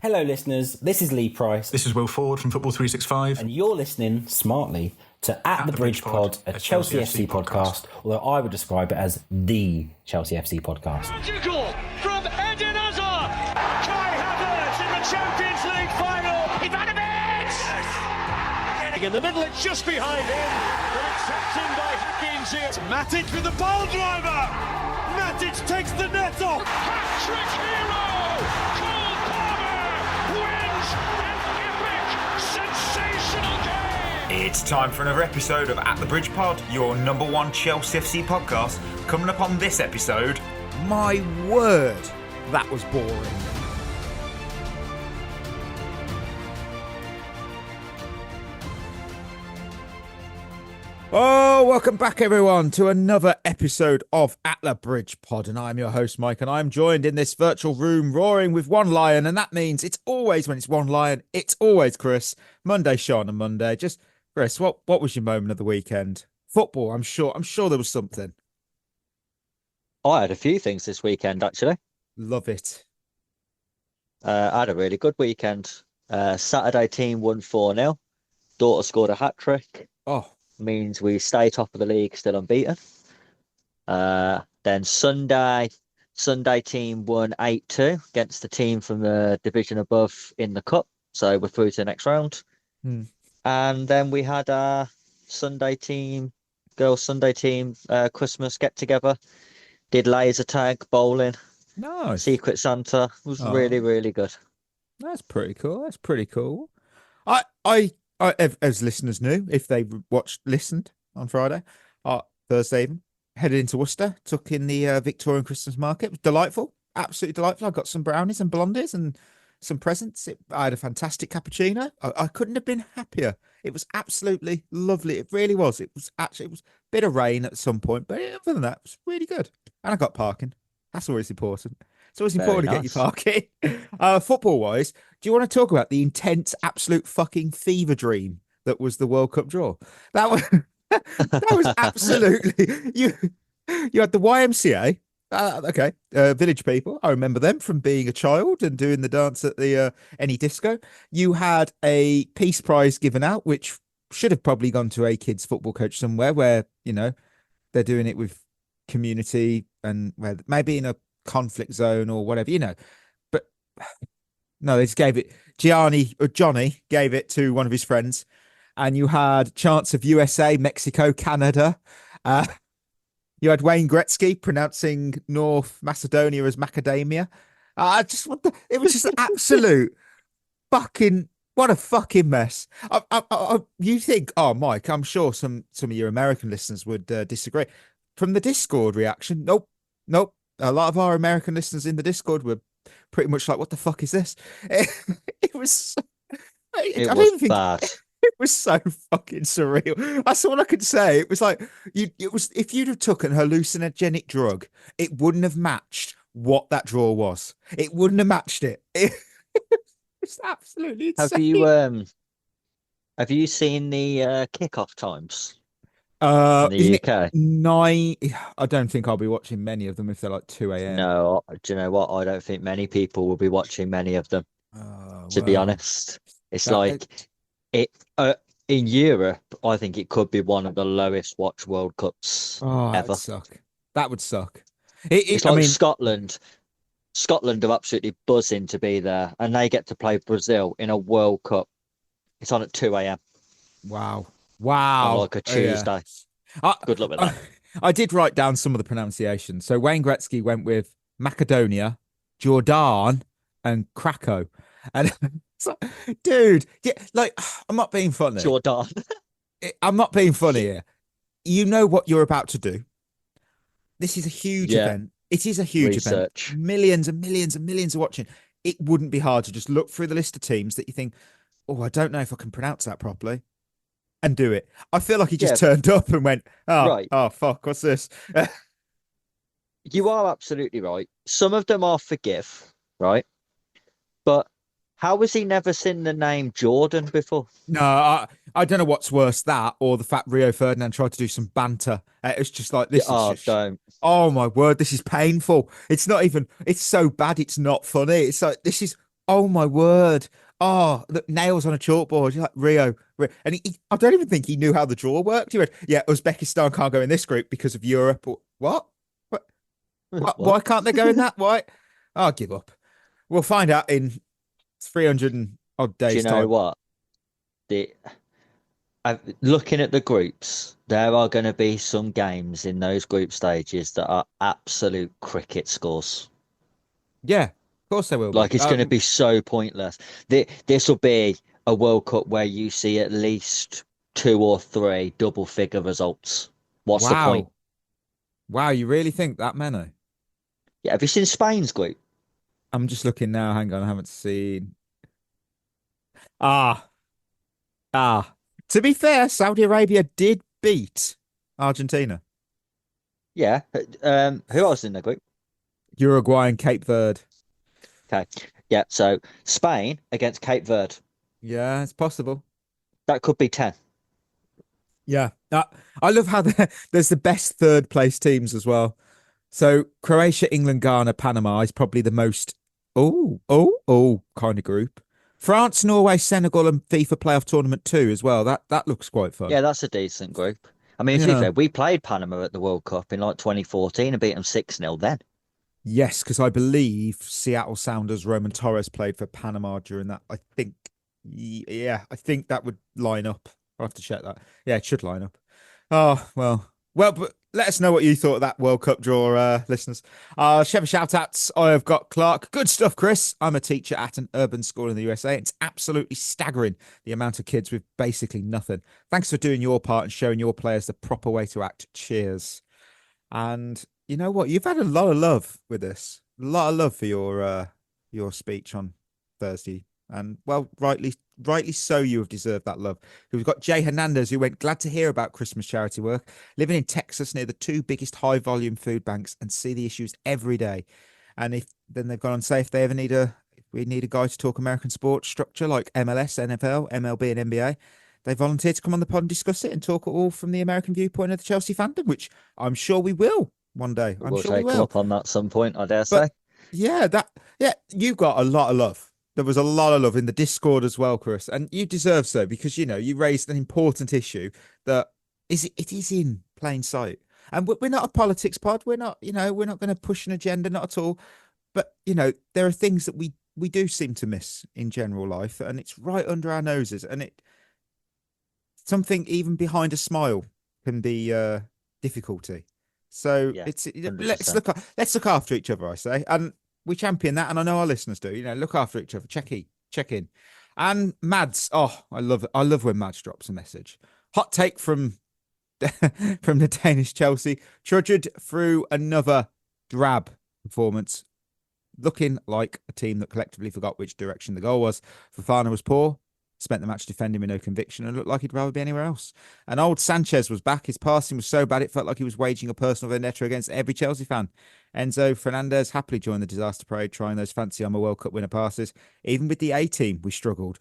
Hello, listeners. This is Lee Price. This is Will Ford from Football 365. And you're listening smartly to At the Bridge Pod, a Chelsea FC podcast, although I would describe it as the Chelsea FC podcast. Magical from Eden Hazard. Kai Havertz in the Champions League final. Ivanovic! Yes. In the middle, it's just behind him. But it's tapped in by Hakim Ziyech. Matic with the ball driver. Matic takes the net off. Hat-trick hero. Cole Palmer wins an epic, sensational game. It's time for another episode of At the Bridge Pod, your number one Chelsea FC podcast. Coming up on this episode, my word, that was boring. Oh, welcome back everyone to another episode of At the Bridge Pod, and I'm your host Mike, and I'm joined in this virtual room roaring with one lion, and that means it's always when it's one lion, it's always Chris. Monday Sean and Monday. Just Chris, what was your moment of the weekend? Football, I'm sure there was something. I had a few things this weekend, actually. Love it. I had a really good weekend. Saturday team won 4-0. Daughter scored a hat-trick. Oh. Means we stay top of the league, still unbeaten. Then Sunday team won 8-2 against the team from the division above in the cup. So we're through to the next round. And then we had our girls' Sunday team Christmas get together. Did laser tag, bowling. Nice. Secret Santa. It was really, really good. That's pretty cool. I, as listeners knew, if they listened on Friday, Thursday even, headed into Worcester, took in the Victorian Christmas market. It was delightful, absolutely delightful. I got some brownies and blondies and some presents. I had a fantastic cappuccino. I couldn't have been happier. It was absolutely lovely. It really was. It was a bit of rain at some point, but other than that, it was really good. And I got parking. That's always important. It's always important to get your parking. Football-wise, do you want to talk about the intense, absolute fucking fever dream that was the World Cup draw? That was absolutely... You had the YMCA, village people. I remember them from being a child and doing the dance at the any disco. You had a Peace Prize given out, which should have probably gone to a kids' football coach somewhere where, they're doing it with community and where maybe in a conflict zone or whatever, but no, they just gave it. Johnny gave it to one of his friends, and you had chants of USA, Mexico, Canada. You had Wayne Gretzky pronouncing North Macedonia as macadamia. It was just an absolute fucking, what a fucking mess. You think, Mike, I'm sure some of your American listeners would disagree. From the Discord reaction, nope. A lot of our American listeners in the Discord were pretty much like, what the fuck is this? It was... bad. It was so fucking surreal. That's all I could say. It was like, if you'd have took an hallucinogenic drug, it wouldn't have matched what that draw was. It wouldn't have matched it. It's absolutely insane. Have you seen the kickoff times? In the UK? 9. I don't think I'll be watching many of them if they're like 2 a.m. No, do you know what? I don't think many people will be watching many of them. To be honest, it's in Europe. I think it could be one of the lowest watched World Cups ever. That would suck. It's like Scotland. Scotland are absolutely buzzing to be there, and they get to play Brazil in a World Cup. It's on at 2 a.m. Wow. On like a Tuesday. Yeah. Good luck with that. I did write down some of the pronunciations. So Wayne Gretzky went with Macedonia, Jordan, and Krakow. And dude, I'm not being funny. Jordan. I'm not being funny here. You know what you're about to do. This is a huge event. It is a huge event. Millions and millions and millions are watching. It wouldn't be hard to just look through the list of teams that you think, I don't know if I can pronounce that properly, and do it. I feel like he just turned up and went, oh, fuck, what's this? You are absolutely right. Some of them are forgive, right? But how has he never seen the name Jordan before? No, I don't know what's worse, that or the fact Rio Ferdinand tried to do some banter. It's just like, this is don't. Oh my word, this is painful. It's not even, it's so bad it's not funny. It's like, this is Oh my word. Oh, look, nails on a chalkboard. You're like and I don't even think he knew how the draw worked. He went, yeah, Uzbekistan can't go in this group because of Europe. What? Why can't they go in that? Why? I'll give up. We'll find out in 300 and odd days. Do you know time. what? Looking at the groups, there are going to be some games in those group stages that are absolute cricket scores. Yeah, of course they will. Like, it's going to be so pointless. This will be a World Cup where you see at least 2 or 3 double figure results. What's the point? Wow, you really think that many? Yeah, have you seen Spain's group? I'm just looking now. Hang on, I haven't seen. Ah. To be fair, Saudi Arabia did beat Argentina. Yeah. Who else in the group? Uruguay and Cape Verde. Okay. Yeah, so Spain against Cape Verde. Yeah, it's possible. That could be 10. Yeah. I love how there's the best third place teams as well. So Croatia, England, Ghana, Panama is probably the most kind of group. France, Norway, Senegal, and FIFA playoff tournament 2 as well. That looks quite fun. Yeah, that's a decent group. I mean, to be fair, we played Panama at the World Cup in like 2014 and beat them 6-0 then. Yes, because I believe Seattle Sounders Roman Torres played for Panama during that. I think that would line up. I'll have to check that. Yeah, it should line up. Oh, well, but let us know what you thought of that World Cup draw, listeners. Shevva shoutouts. I have got Clark. Good stuff, Chris. I'm a teacher at an urban school in the USA. It's absolutely staggering the amount of kids with basically nothing. Thanks for doing your part and showing your players the proper way to act. Cheers. And you know what? You've had a lot of love with this. A lot of love for your speech on Thursday. And well, rightly so, you have deserved that love. We've got Jay Hernandez, who went, glad to hear about Christmas charity work, living in Texas near the 2 biggest high volume food banks and see the issues every day. And then they've gone on to say if we need a guy to talk American sports structure like MLS, NFL, MLB, and NBA, they volunteered to come on the pod and discuss it and talk it all from the American viewpoint of the Chelsea fandom, which I'm sure we will one day. We'll take them up on that at some point, I dare say. Yeah, you got a lot of love. There was a lot of love in the Discord as well, Chris, and you deserve so because you raised an important issue that it is in plain sight. And we're not a politics pod. We're not going to push an agenda, not at all. But there are things that we do seem to miss in general life, and it's right under our noses. And something even behind a smile can be difficulty. So yeah, let's look after each other, I say, and we champion that, and I know our listeners do. Look after each other, check in. And Mads, I love when Mads drops a message. Hot take from the Danish Chelsea, trudged through another drab performance, looking like a team that collectively forgot which direction the goal was. Fofana was poor. Spent the match defending with no conviction and looked like he'd rather be anywhere else. And old Sanchez was back. His passing was so bad it felt like he was waging a personal vendetta against every Chelsea fan. Enzo Fernandez happily joined the disaster parade, trying those fancy Armour World Cup winner passes. Even with the A-team, we struggled.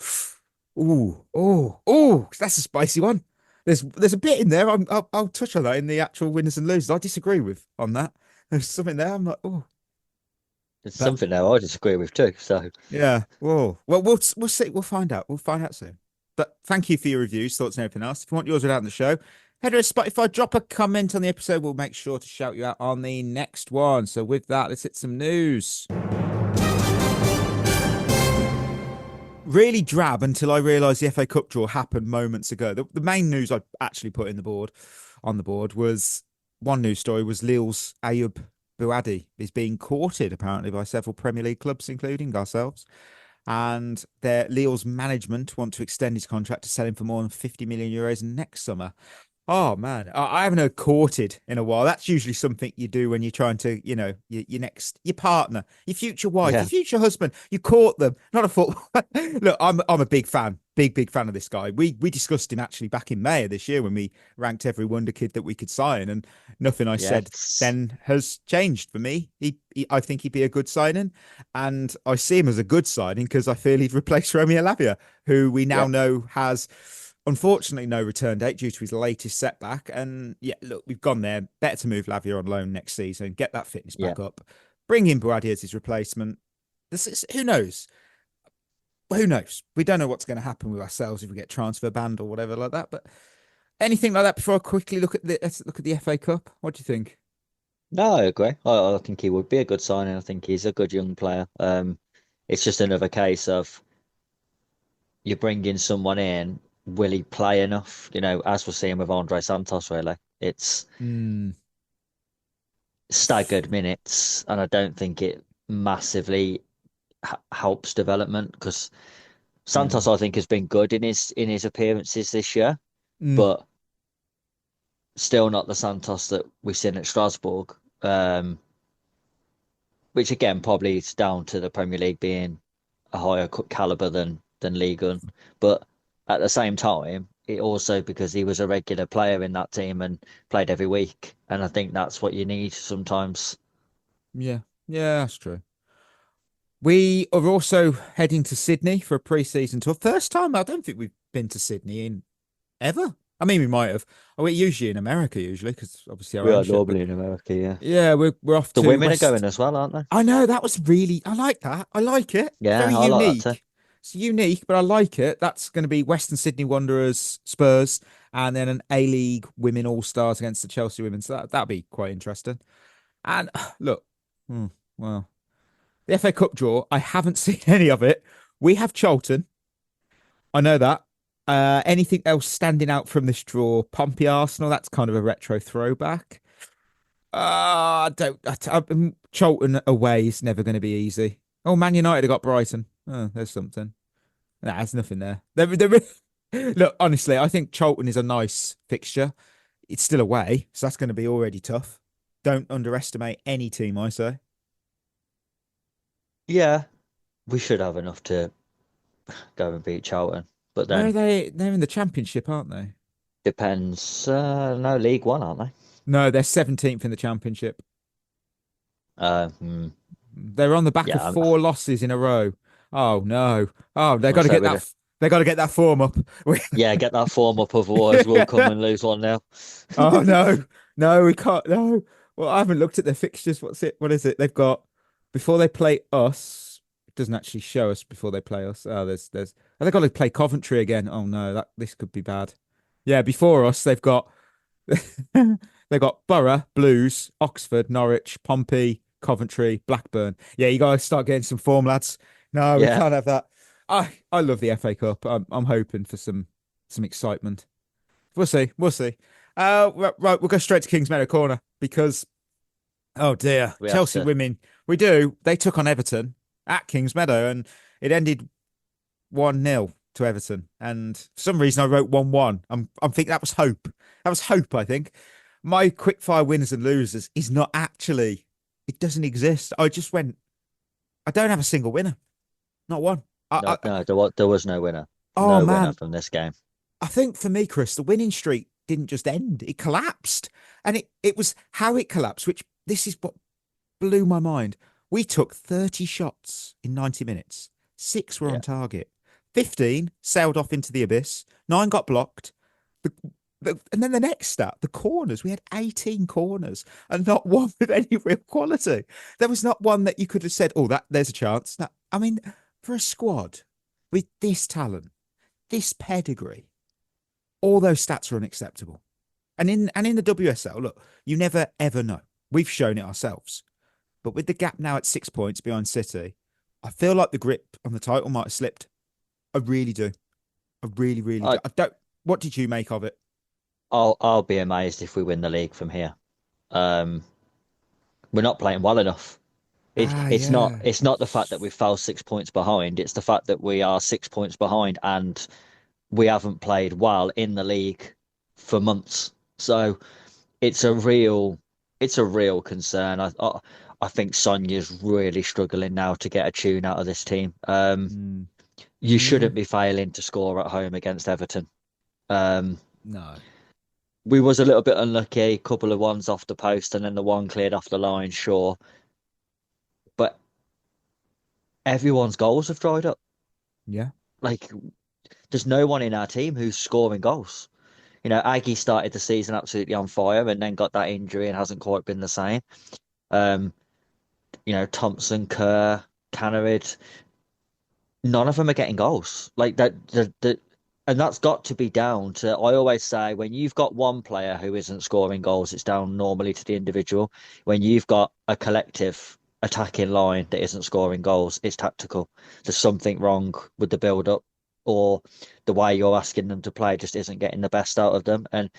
That's a spicy one. There's a bit in there. I'll touch on that in the actual winners and losers. I disagree with on that. There's something there. I'm like, There's something there I disagree with too. So yeah. Whoa. Well, we'll see. We'll find out. We'll find out soon. But thank you for your reviews, thoughts, and everything else. If you want yours read out on the show, head to Spotify, drop a comment on the episode. We'll make sure to shout you out on the next one. So with that, let's hit some news. Really drab until I realised the FA Cup draw happened moments ago. The main news I actually put on the board was one news story was Lille's Ayoub Bouaddi is being courted apparently by several Premier League clubs, including ourselves. And Lille's management want to extend his contract to sell him for more than 50 million euros next summer. Oh man, I haven't heard courted in a while. That's usually something you do when you're trying to, your partner, your future wife, your future husband, you court them, not a football. Look, I'm a big fan of this guy. We discussed him actually back in May of this year when we ranked every wonder kid that we could sign, and nothing I said then has changed for me. I think he'd be a good signing, and I see him as a good signing because I feel he'd replace Romeo Lavia, who we now know has unfortunately no return date due to his latest setback. And look, we've gone there. Better to move Lavia on loan next season, get that fitness back up, bring in Bouaddi as his replacement. Who knows? who knows? We don't know what's going to happen with ourselves if we get transfer banned or whatever like that. But anything like that before I quickly let's look at the FA Cup. What do you think? No, I agree. I think he would be a good signing. I think he's a good young player. It's just another case of you bring in someone in, will he play enough? As we're seeing with Andre Santos, really, it's staggered minutes, and I don't think it massively helps development because Santos, I think, has been good in his appearances this year, but still not the Santos that we've seen at Strasbourg. Which again probably is down to the Premier League being a higher caliber than Ligue 1. But at the same time, it also because he was a regular player in that team and played every week, and I think that's what you need sometimes. Yeah, that's true. We are also heading to Sydney for a pre-season tour. First time I don't think we've been to Sydney in ever. I mean, we might have. We're usually in America, because obviously We are normally in America, yeah. Yeah, we're off The to women are going as well, aren't they? I know, that was really. I like that. I like it. Yeah, Very I like unique. that too. It's unique, but I like it. That's going to be Western Sydney Wanderers, Spurs, and then an A-League Women All-Stars against the Chelsea Women. So that'd be quite interesting. And look, well, the FA Cup draw, I haven't seen any of it. We have Charlton. I know that. Anything else standing out from this draw? Pompey Arsenal, that's kind of a retro throwback. Charlton away is never going to be easy. Oh, Man United have got Brighton. Oh, there's something. Nah, there's nothing there. Look, honestly, I think Charlton is a nice fixture. It's still away, so that's going to be already tough. Don't underestimate any team, I say. Yeah, we should have enough to go and beat Charlton. But Where then are they? They're in the Championship, aren't they? depends. No, League One, aren't they? No, they're 17th in the Championship. Hmm. They're on the back Yeah, of 4 losses in a row. Oh no! Oh, they got to so get we that. They got to get that form up. Yeah, get that form up, otherwise we'll come and lose one now. Oh no, no, we can't. No. Well, I haven't looked at their fixtures. What's it? What is it? They've got before they play us. It doesn't actually show us before they play us. Oh, there's. Oh, they've got to play Coventry again. Oh no, this could be bad. Yeah, before us, they've got they've got Borough, Blues, Oxford, Norwich, Pompey, Coventry, Blackburn. Yeah, you guys start getting some form, lads. No, we Yeah. can't have that. I love the FA Cup. I'm hoping for some excitement. We'll see. We'll see. Right, we'll go straight to Kingsmeadow corner because, oh dear, We have Chelsea to. women. We do. They took on Everton at Kingsmeadow, and it ended 1-0 to Everton. And for some reason, I wrote 1-1. I'm thinking that was hope. That was hope. I think my quickfire winners and losers is not actually. It doesn't exist. I just went. I don't have a single winner. Not one. No, there was no winner. Oh No man, winner from this game. I think for me, Chris, the winning streak didn't just end; it collapsed, and it was how it collapsed. Which this is what blew my mind. We took 30 shots in 90 minutes. 6 were on target. 15 sailed off into the abyss. 9 got blocked. And then the next stat, the corners. We had 18 corners and not one with any real quality. There was not one that you could have said, "Oh, there's a chance." Now, I mean, for a squad with this talent, this pedigree, all those stats are unacceptable. And in the WSL, look, you never ever know. We've shown it ourselves. But with the gap now at 6 points behind City, I feel like the grip on the title might have slipped. I really do. I really, really do. I don't. What did you make of it? I'll be amazed if we win the league from here. We're not playing well enough. It's not the fact that we fell 6 points behind. It's the fact that we are 6 points behind and we haven't played well in the league for months. So it's a real concern. I think Sonia's really struggling now to get a tune out of this team. You shouldn't be failing to score at home against Everton. No. We was a little bit unlucky, a couple of ones off the post and then the one cleared off the line, sure. But everyone's goals have dried up. Yeah. Like, there's no one in our team who's scoring goals. Aggie started the season absolutely on fire and then got that injury and hasn't quite been the same. Thompson, Kerr, Cannerid, none of them are getting goals. Like that, and that's got to be down to. I always say when you've got one player who isn't scoring goals, it's down normally to the individual. When you've got a collective attacking line that isn't scoring goals, it's tactical. There's something wrong with the build up, or the way you're asking them to play just isn't getting the best out of them. And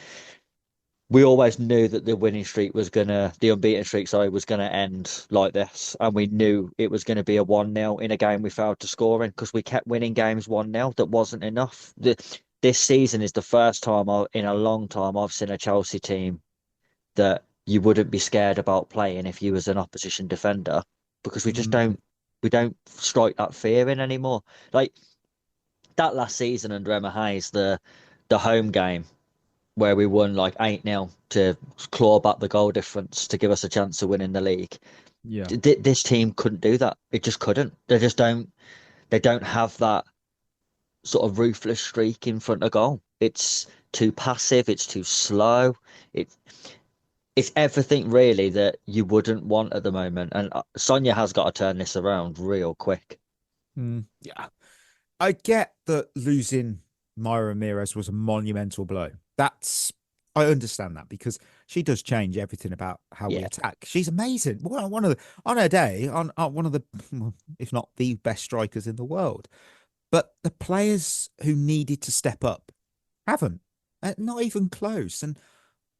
we always knew that the unbeaten streak, sorry, was gonna end like this, and we knew it was going to be a 1-0 in a game we failed to score in because we kept winning games 1-0. That wasn't enough. This season is the first time in a long time I've seen a Chelsea team that you wouldn't be scared about playing if you was an opposition defender, because we just don't strike that fear in anymore. Like that last season under Emma Hayes, the home game where we won like 8-0 to claw back the goal difference to give us a chance of winning the league. Yeah. This team couldn't do that. It just couldn't. They don't have that sort of ruthless streak in front of goal. It's too passive. It's too slow. It's everything really that you wouldn't want at the moment. And Sonia has got to turn this around real quick. Yeah. I get that losing Myra Ramirez was a monumental blow. I understand that because she does change everything about how we attack. She's amazing. On her day, on one of the, if not the best strikers in the world. But the players who needed to step up haven't, not even close. And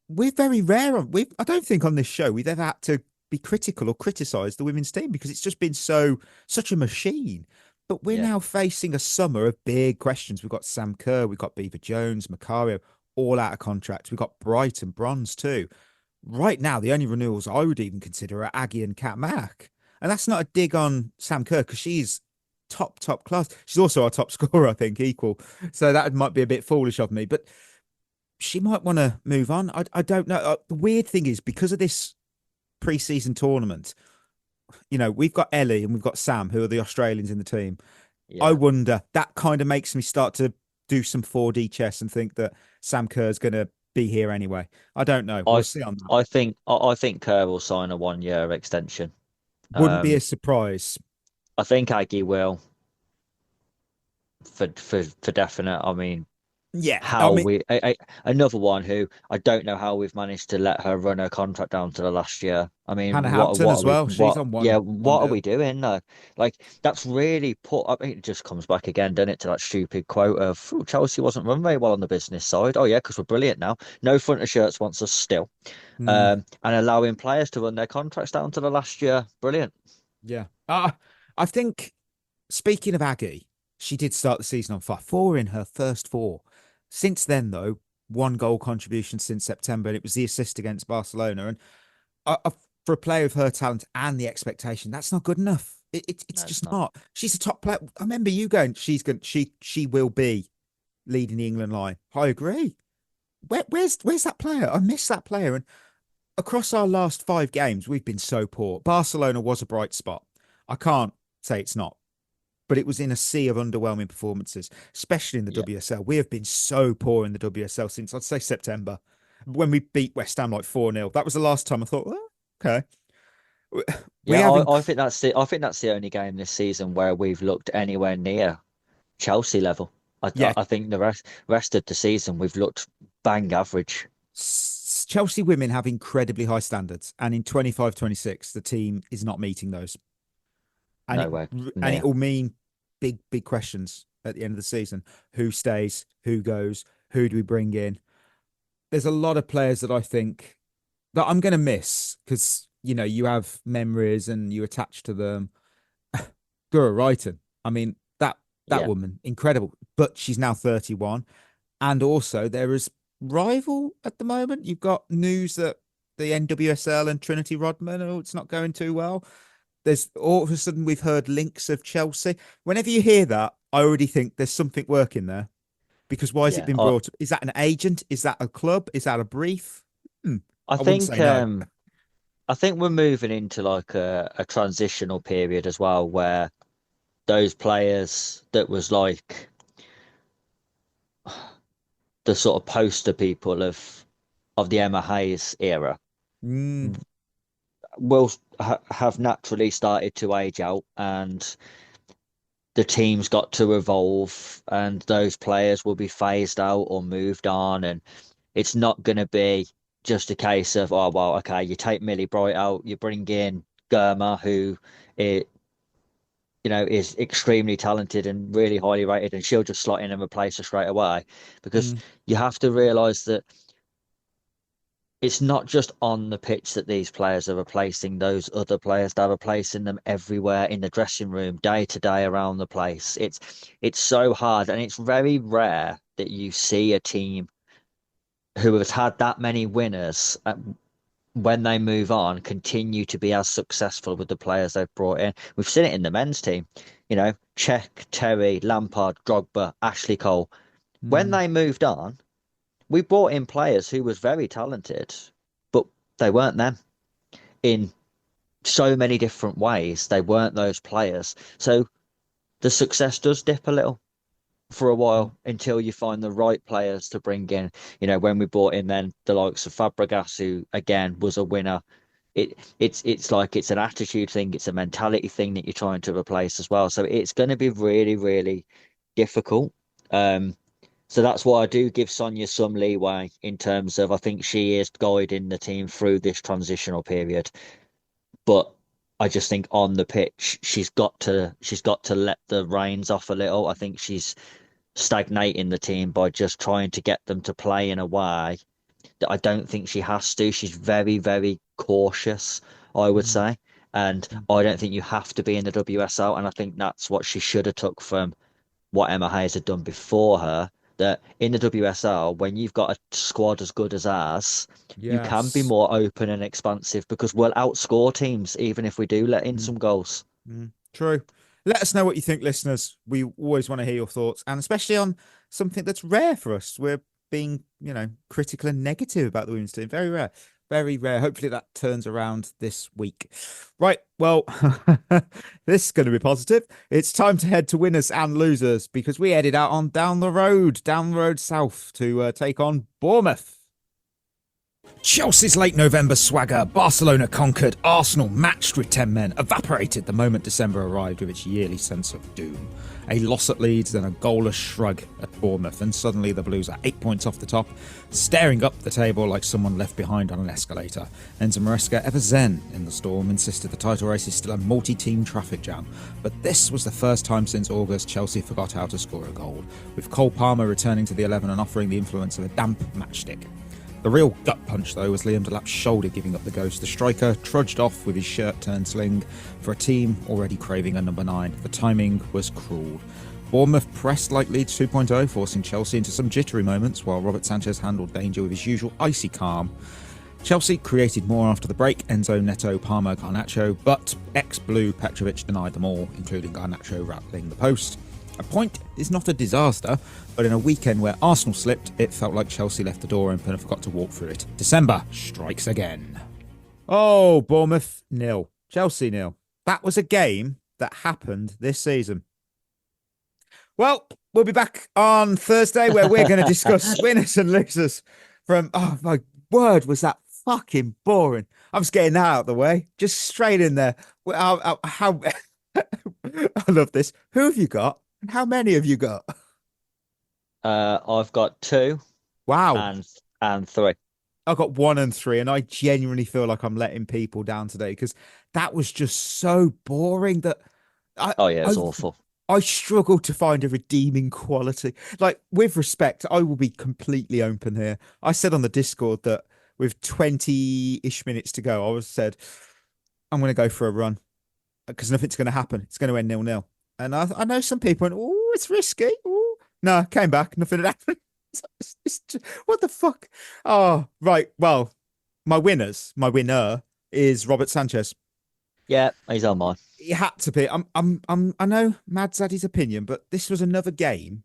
we're very rare. I don't think on this show we've ever had to be critical or criticize the women's team because it's just been such a machine. But we're now facing a summer of big questions. We've got Sam Kerr, we've got Beaver Jones, Macario, all out of contract. We've got Brighton, Bronze too. Right now, the only renewals I would even consider are Aggie and Kat Mack. And that's not a dig on Sam Kerr because she's top class. She's also our top scorer, I think, equal. So that might be a bit foolish of me, but she might want to move on. I don't know. The weird thing is because of this pre-season tournament, we've got Ellie and we've got Sam, who are the Australians in the team. Yeah. I wonder, that kind of makes me start to do some 4D chess and think that Sam Kerr's going to be here anyway. I don't know. We'll see on that. I think Kerr will sign a 1-year extension. Wouldn't be a surprise. I think Aggie will. For definite. I mean, another one who I don't know how we've managed to let her run her contract down to the last year. I mean, Hannah Hampton as well. She's on one. Yeah, what are we doing though? Like that's really I mean, it just comes back again, doesn't it, to that stupid quote of Chelsea wasn't run very well on the business side. Oh yeah, because we're brilliant now. No front of shirts wants us still, and allowing players to run their contracts down to the last year. Brilliant. Yeah, I think speaking of Aggie, she did start the season on fire. 4 in her first 4. Since then, though, 1 goal contribution since September, and it was the assist against Barcelona. And for a player of her talent and the expectation, that's not good enough. It's just not. She's a top player. I remember you going, she will be leading the England line. I agree. Where's that player? I miss that player. And across our last 5 games, we've been so poor. Barcelona was a bright spot. I can't say it's not. But it was in a sea of underwhelming performances, especially in the WSL. We have been so poor in the WSL since, I'd say, September, when we beat West Ham like 4-0. That was the last time I thought, well, okay. I think that's the only game this season where we've looked anywhere near Chelsea level. I think the rest of the season we've looked bang average. Chelsea women have incredibly high standards, and in 25-26, the team is not meeting those. And it will mean big questions at the end of the season. Who stays? Who goes? Who do we bring in? There's a lot of players that I think that I'm going to miss because, you have memories and you attach to them. Gura Wrighton. I mean, that woman, incredible. But she's now 31. And also there is rival at the moment. You've got news that the NWSL and Trinity Rodman, it's not going too well. There's all of a sudden we've heard links of Chelsea. Whenever you hear that, I already think there's something working there. Because why has it been brought up? Is that an agent? Is that a club? Is that a brief? I think we're moving into like a transitional period as well, where those players that was like the sort of poster people of the Emma Hayes era will have naturally started to age out, and the team's got to evolve and those players will be phased out or moved on. And it's not going to be just a case of, oh, well, okay, you take Millie Bright out, you bring in Germa, who is extremely talented and really highly rated, and she'll just slot in and replace her straight away. Because you have to realise that it's not just on the pitch that these players are replacing those other players. They're replacing them everywhere in the dressing room, day to day around the place. It's so hard, and it's very rare that you see a team who has had that many winners when they move on continue to be as successful with the players they've brought in. We've seen it in the men's team. Cech, Terry, Lampard, Drogba, Ashley Cole. When they moved on, we brought in players who was very talented, but they weren't them in so many different ways. They weren't those players. So the success does dip a little for a while until you find the right players to bring in. When we brought in then the likes of Fabregas, who again was a winner. It's like it's an attitude thing, it's a mentality thing that you're trying to replace as well. So it's going to be really, really difficult. So that's why I do give Sonia some leeway in terms of I think she is guiding the team through this transitional period. But I just think on the pitch, she's got to let the reins off a little. I think she's stagnating the team by just trying to get them to play in a way that I don't think she has to. She's very, very cautious, I would say. And I don't think you have to be in the WSL. And I think that's what she should have took from what Emma Hayes had done before her. That in the WSL, when you've got a squad as good as ours, you can be more open and expansive because we'll outscore teams even if we do let in some goals. True. Let us know what you think, listeners. We always want to hear your thoughts, and especially on something that's rare for us. We're being, critical and negative about the women's team. Very rare. Very rare. Hopefully that turns around this week. Right. Well, this is going to be positive. It's time to head to winners and losers because we headed out on down the road south to take on Bournemouth. Chelsea's late November swagger, Barcelona conquered, Arsenal matched with 10 men, evaporated the moment December arrived with its yearly sense of doom. A loss at Leeds, then a goalless shrug at Bournemouth, and suddenly the Blues are 8 points off the top, staring up the table like someone left behind on an escalator. Enzo Maresca, ever zen in the storm, insisted the title race is still a multi-team traffic jam. But this was the first time since August Chelsea forgot how to score a goal, with Cole Palmer returning to the 11 and offering the influence of a damp matchstick. The real gut punch, though, was Liam Delap's shoulder giving up the ghost. The striker trudged off with his shirt turned sling for a team already craving a number 9. The timing was cruel. Bournemouth pressed like Leeds 2.0, forcing Chelsea into some jittery moments, while Robert Sanchez handled danger with his usual icy calm. Chelsea created more after the break, Enzo, Neto, Palmer, Garnacho, but ex-Blue Petrovic denied them all, including Garnacho rattling the post. A point is not a disaster, but in a weekend where Arsenal slipped, it felt like Chelsea left the door open and forgot to walk through it. December strikes again. Oh, Bournemouth 0, Chelsea 0. That was a game that happened this season. Well, we'll be back on Thursday where we're going to discuss winners and losers from, oh my word, was that fucking boring. I'm just getting that out of the way. Just straight in there. How I love this. Who have you got? And how many have you got? I've got 2. Wow. And 3. I've got 1 and 3, and I genuinely feel like I'm letting people down today because that was just so boring that it was awful. I struggled to find a redeeming quality. Like, with respect, I will be completely open here. I said on the Discord that with 20-ish minutes to go, I said, I'm going to go for a run because nothing's going to happen. It's going to end 0-0. And I know some people went, oh, it's risky. Ooh. No, came back. Nothing had happened. What the fuck? Oh, right. Well, my winner is Robert Sanchez. Yeah, he's on mine. He had to be. I know Mad's had his opinion, but this was another game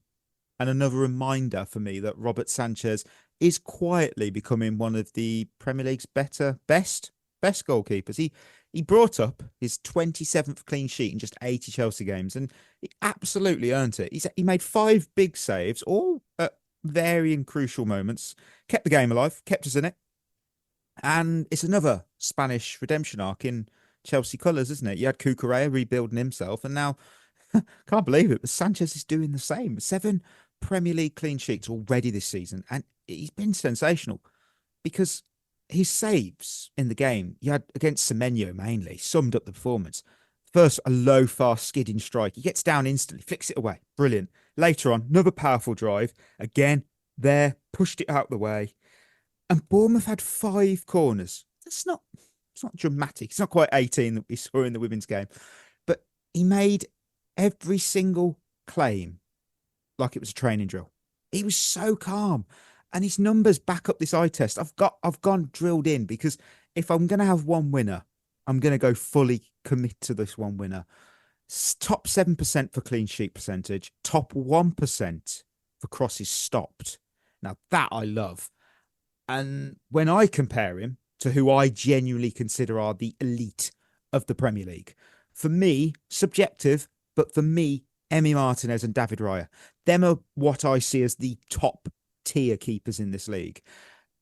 and another reminder for me that Robert Sanchez is quietly becoming one of the Premier League's best goalkeepers. He brought up his 27th clean sheet in just 80 Chelsea games, and he absolutely earned it. He made 5 big saves, all at varying crucial moments, kept the game alive, kept us in it. And it's another Spanish redemption arc in Chelsea colours, isn't it? You had Cucurella rebuilding himself, and now Can't believe it, but Sanchez is doing the same. 7 Premier League clean sheets already this season, and he's been sensational because his saves in the game, you had against Semenyo mainly, summed up the performance. First, a low, fast, skidding strike. He gets down instantly, flicks it away. Brilliant. Later on, another powerful drive. Again, there, pushed it out the way. And Bournemouth had 5 corners. It's not dramatic. It's not quite 18 that we saw in the women's game. But he made every single claim like it was a training drill. He was so calm. And his numbers back up this eye test. I've gone drilled in because if I'm going to have one winner, I'm going to go fully commit to this one winner. Top 7% for clean sheet percentage, top 1% for crosses stopped. Now that I love. And when I compare him to who I genuinely consider are the elite of the Premier League, for me, subjective, but for me, Emi Martinez and David Raya, them are what I see as the top tier keepers in this league.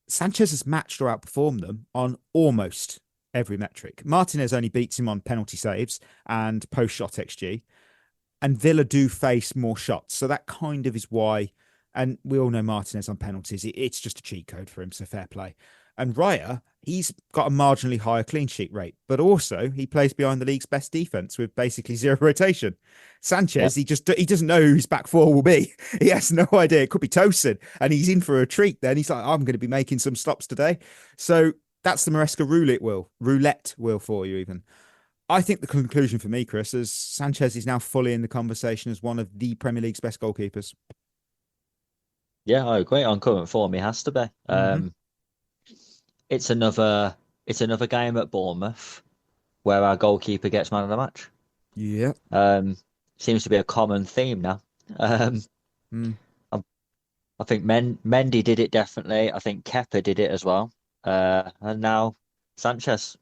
Sanchez has matched or outperformed them on almost every metric. Martinez only beats him on penalty saves and post-shot XG. And Villa do face more shots. So that kind of is why, and we all know Martinez on penalties, it's just a cheat code for him, so fair play. And Raya, he's got a marginally higher clean sheet rate, but also he plays behind the league's best defense with basically 0 rotation. Sanchez, he doesn't know who his back 4 will be. He has no idea. It could be Tosin, and he's in for a treat then. He's like, I'm going to be making some stops today. So that's the Maresca roulette wheel for you even. I think the conclusion for me, Chris, is Sanchez is now fully in the conversation as one of the Premier League's best goalkeepers. Yeah, I agree. On current form, he has to be. It's another game at Bournemouth where our goalkeeper gets man of the match. Yeah. Seems to be a common theme now. I think Mendy did it definitely. I think Kepa did it as well. And now Sanchez.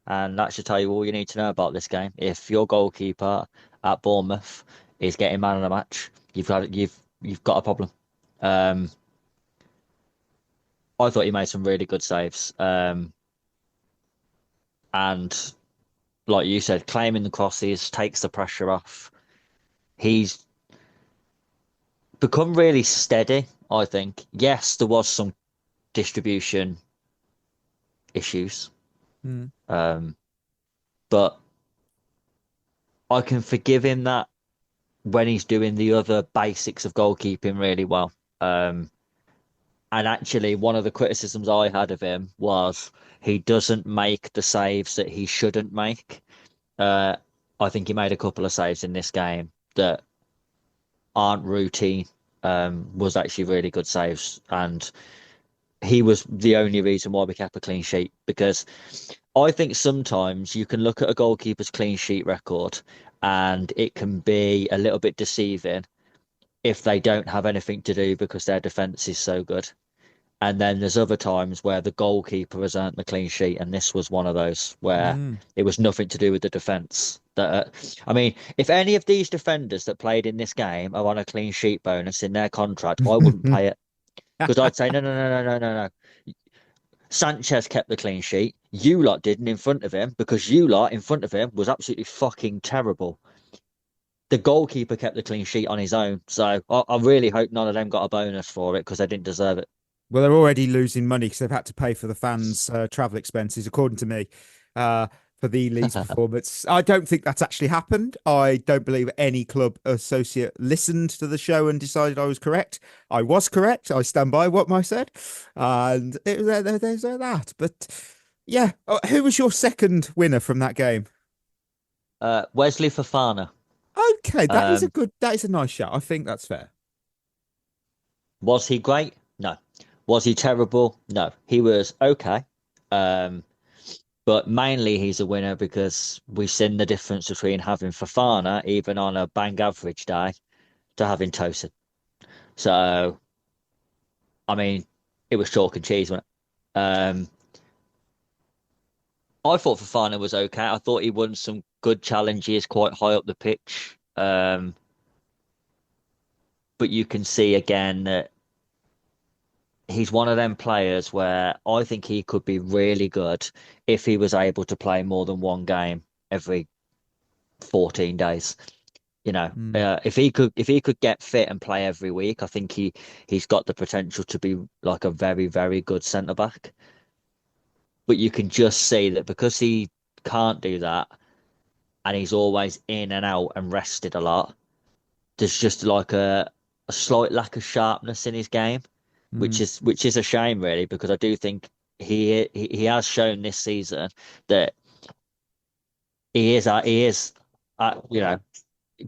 And that should tell you all you need to know about this game. If your goalkeeper at Bournemouth is getting man of the match, you've got a problem. I thought he made some really good saves. And like you said, claiming the crosses takes the pressure off. He's become really steady, I think. Yes, there was some distribution issues. But I can forgive him that when he's doing the other basics of goalkeeping really well. And actually, one of the criticisms I had of him was he doesn't make the saves that he shouldn't make. I think he made a couple of saves in this game that aren't routine. Was actually really good saves. And he was the only reason why we kept a clean sheet, because I think sometimes you can look at a goalkeeper's clean sheet record and it can be a little bit deceiving if they don't have anything to do because their defence is so good. And then there's other times where the goalkeeper has earned the clean sheet, and this was one of those where it was nothing to do with the defence. I mean, if any of these defenders that played in this game are on a clean sheet bonus in their contract, I wouldn't pay it. Because I'd say, no. Sanchez kept the clean sheet. You lot didn't in front of him, because you lot in front of him was absolutely fucking terrible. The goalkeeper kept the clean sheet on his own. So I really hope none of them got a bonus for it, because they didn't deserve it. Well, they're already losing money because they've had to pay for the fans' travel expenses, according to me, for the Leeds performance. I don't think that's actually happened. I don't believe any club associate listened to the show and decided I was correct. I was correct. I stand by what I said. And there's that. But yeah, who was your second winner from that game? Wesley Fofana. Okay, that is a nice shout. I think that's fair. Was he great? No. Was he terrible? No. He was okay. But mainly he's a winner because we've seen the difference between having Fofana, even on a bang average day, to having Tosin. So, I mean, it was chalk and cheese, wasn't it? I thought Fofana was okay. I thought he won some good challenges quite high up the pitch. But you can see again that he's one of them players where I think he could be really good if he was able to play more than one game every 14 days. If he could get fit and play every week, I think he's got the potential to be like a very, very good centre back. But you can just see that because he can't do that, and he's always in and out and rested a lot, there's just like a slight lack of sharpness in his game, which is a shame really, because I do think he has shown this season that he is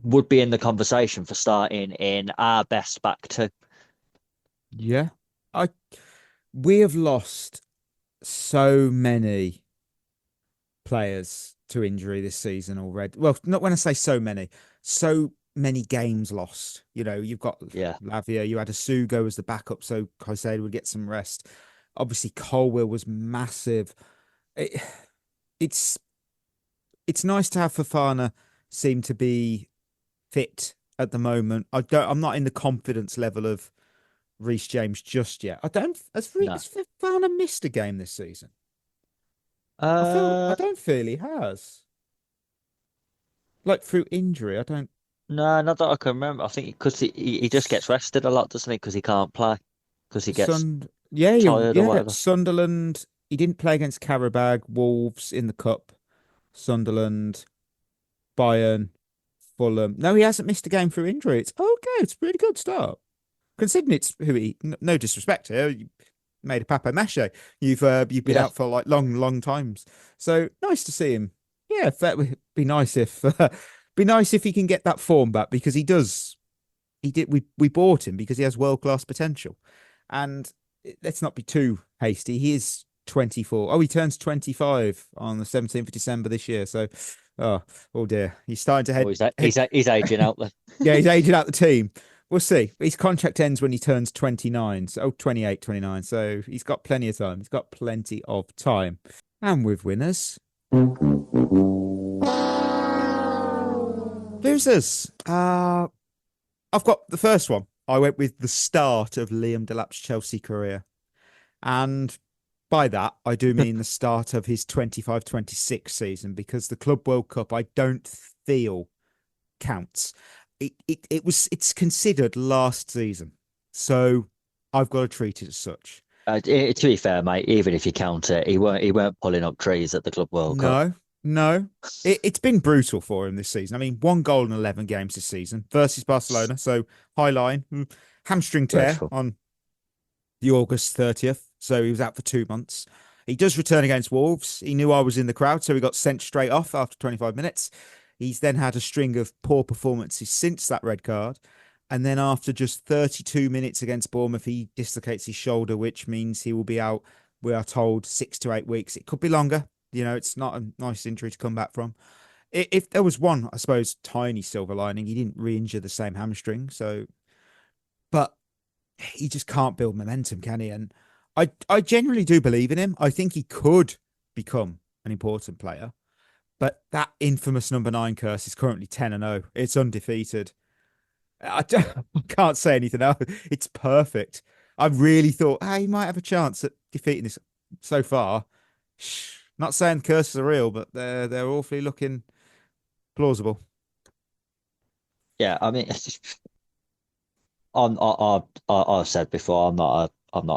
would be in the conversation for starting in our best back two. Yeah. We have lost so many players to injury this season already. Well, not when I say so many games lost. You've got Lavia, you had Asugo as the backup, so Caicedo would get some rest. Obviously, Colwill was massive. It's nice to have Fofana seem to be fit at the moment. I'm not in the confidence level of Reece James just yet. Has Fofana missed a game this season? I don't feel he has. Like through injury, I don't. No, not that I can remember. I think because he just gets rested a lot, doesn't he? Because he can't play. Because he gets tired or whatever. Sunderland, he didn't play against Karabag, Wolves in the Cup, Sunderland, Bayern, Fulham. No, he hasn't missed a game through injury. It's okay. It's a really good start. Considering it's no disrespect here, you made a papier mâché. You've been out for like long times. So nice to see him. Yeah, that would be nice if he can get that form back, because he does. We bought him because he has world-class potential. And let's not be too hasty. He is 24. Oh, he turns 25 on the 17th of December this year. So, oh dear. He's starting to head. He's aging out there. Yeah, he's aging out the team. We'll see. His contract ends when he turns 29. So, 28, 29. So he's got plenty of time. He's got plenty of time. And with winners. Losers. I've got the first one. I went with the start of Liam Delap's Chelsea career. And by that, I do mean the start of his 25-26 season, because the Club World Cup, I don't feel counts. It's considered last season. So I've got to treat it as such. To be fair, mate, even if you count it, he weren't pulling up trees at the Club World Cup. No. It's been brutal for him this season. I mean, 1 goal in 11 games this season versus Barcelona. So high line, hamstring tear on the August 30th. So he was out for 2 months. He does return against Wolves. He knew I was in the crowd, so he got sent straight off after 25 minutes. He's then had a string of poor performances since that red card. And then after just 32 minutes against Bournemouth, he dislocates his shoulder, which means he will be out, we are told, 6 to 8 weeks. It could be longer. It's not a nice injury to come back from. If there was one, I suppose, tiny silver lining, he didn't re-injure the same hamstring. But he just can't build momentum, can he? And I genuinely do believe in him. I think he could become an important player. But that infamous number 9 curse is currently 10-0. It's undefeated. I can't say anything else. It's perfect. I really thought, he might have a chance at defeating this so far. Not saying curses are real, but they're awfully looking plausible. Yeah, I mean, I've said before, I'm not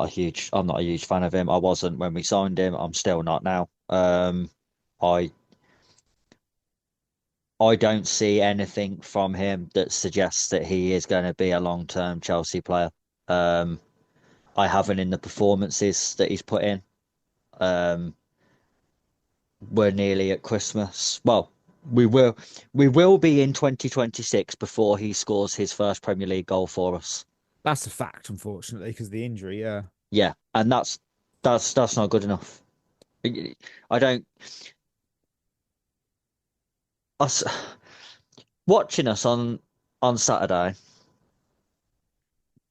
a huge fan of him. I wasn't when we signed him. I'm still not now. I don't see anything from him that suggests that he is going to be a long-term Chelsea player. I haven't in the performances that he's put in. We're nearly at Christmas. Well, we will be in 2026 before he scores his first Premier League goal for us. That's a fact, unfortunately, because of the injury. Yeah. Yeah, and that's not good enough. I don't. Watching us on Saturday,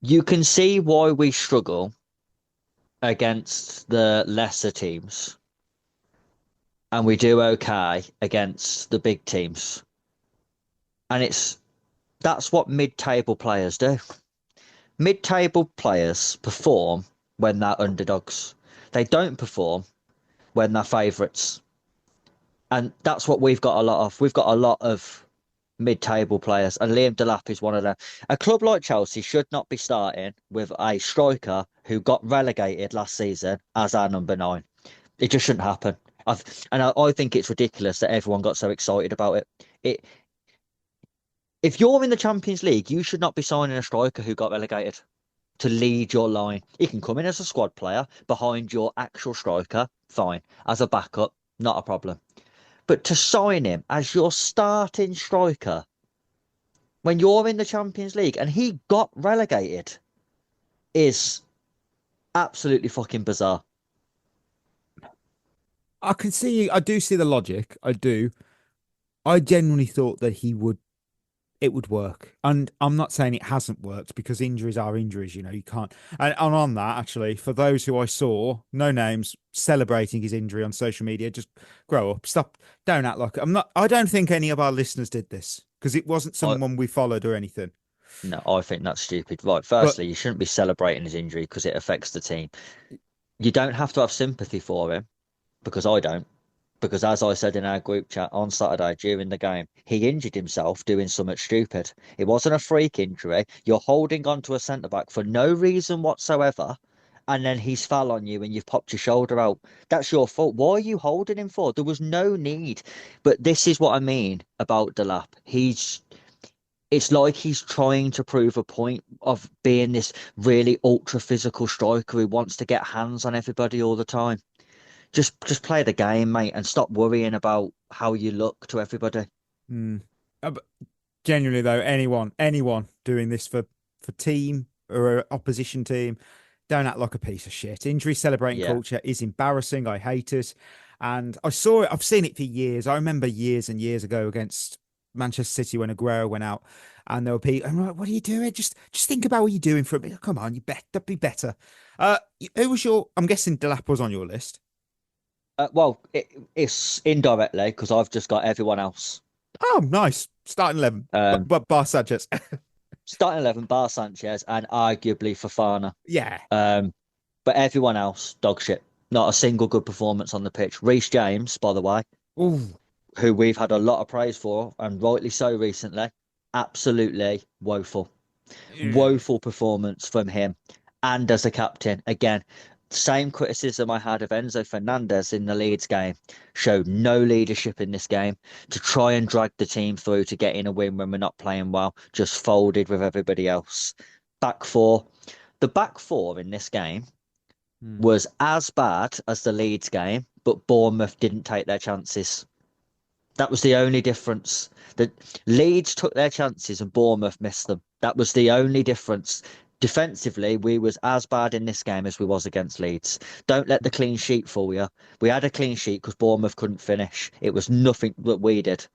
you can see why we struggle against the lesser teams, and we do okay against the big teams. And that's what mid-table players do. Mid-table players perform when they're underdogs. They don't perform when they're favourites. And that's what we've got a lot of. We've got a lot of mid-table players, and Liam Delap is one of them. A club like Chelsea should not be starting with a striker who got relegated last season as our number 9. It just shouldn't happen. I think it's ridiculous that everyone got so excited about it. If you're in the Champions League, you should not be signing a striker who got relegated to lead your line. He can come in as a squad player behind your actual striker, fine. As a backup, not a problem. But to sign him as your starting striker when you're in the Champions League and he got relegated is absolutely fucking bizarre. I do see the logic. I do. I genuinely thought that it would work. And I'm not saying it hasn't worked because injuries are injuries, you can't. And on that, actually, for those who I saw, no names, celebrating his injury on social media, just grow up. Stop. Don't act like I don't think any of our listeners did this because it wasn't someone we followed or anything. No, I think that's stupid. Right. Firstly, you shouldn't be celebrating his injury because it affects the team. You don't have to have sympathy for him because I don't. Because as I said in our group chat on Saturday during the game, he injured himself doing something stupid. It wasn't a freak injury. You're holding on to a centre-back for no reason whatsoever, and then he's fell on you and you've popped your shoulder out. That's your fault. Why are you holding him for? There was no need. But this is what I mean about Delap. It's like he's trying to prove a point of being this really ultra-physical striker who wants to get hands on everybody all the time. Just play the game, mate, and stop worrying about how you look to everybody. But genuinely, though, anyone doing this for team or an opposition team, don't act like a piece of shit. Injury celebrating culture is embarrassing. I hate it. And I saw it. I've seen it for years. I remember years and years ago against Manchester City when Aguero went out and there were people, I'm like, what are you doing? Just think about what you're doing for a bit. Come on, that'd be better. Who was I'm guessing Delap was on your list. Well, it's indirectly because I've just got everyone else. Oh, nice. Starting 11. Bar Sanchez. Starting 11, bar Sanchez, and arguably Fofana. Yeah. But everyone else, dog shit. Not a single good performance on the pitch. Reece James, by the way, who we've had a lot of praise for, and rightly so recently, absolutely woeful. Woeful performance from him. And as a captain, again, same criticism I had of Enzo Fernandez in the Leeds game. Showed no leadership in this game to try and drag the team through to get in a win when we're not playing well. Just folded with everybody else. Back four. The back four in this game was as bad as the Leeds game, but Bournemouth didn't take their chances. That was the only difference. The Leeds took their chances and Bournemouth missed them. That was the only difference. Defensively, we was as bad in this game as we was against Leeds. Don't let the clean sheet fool you. We had a clean sheet because Bournemouth couldn't finish. It was nothing that we did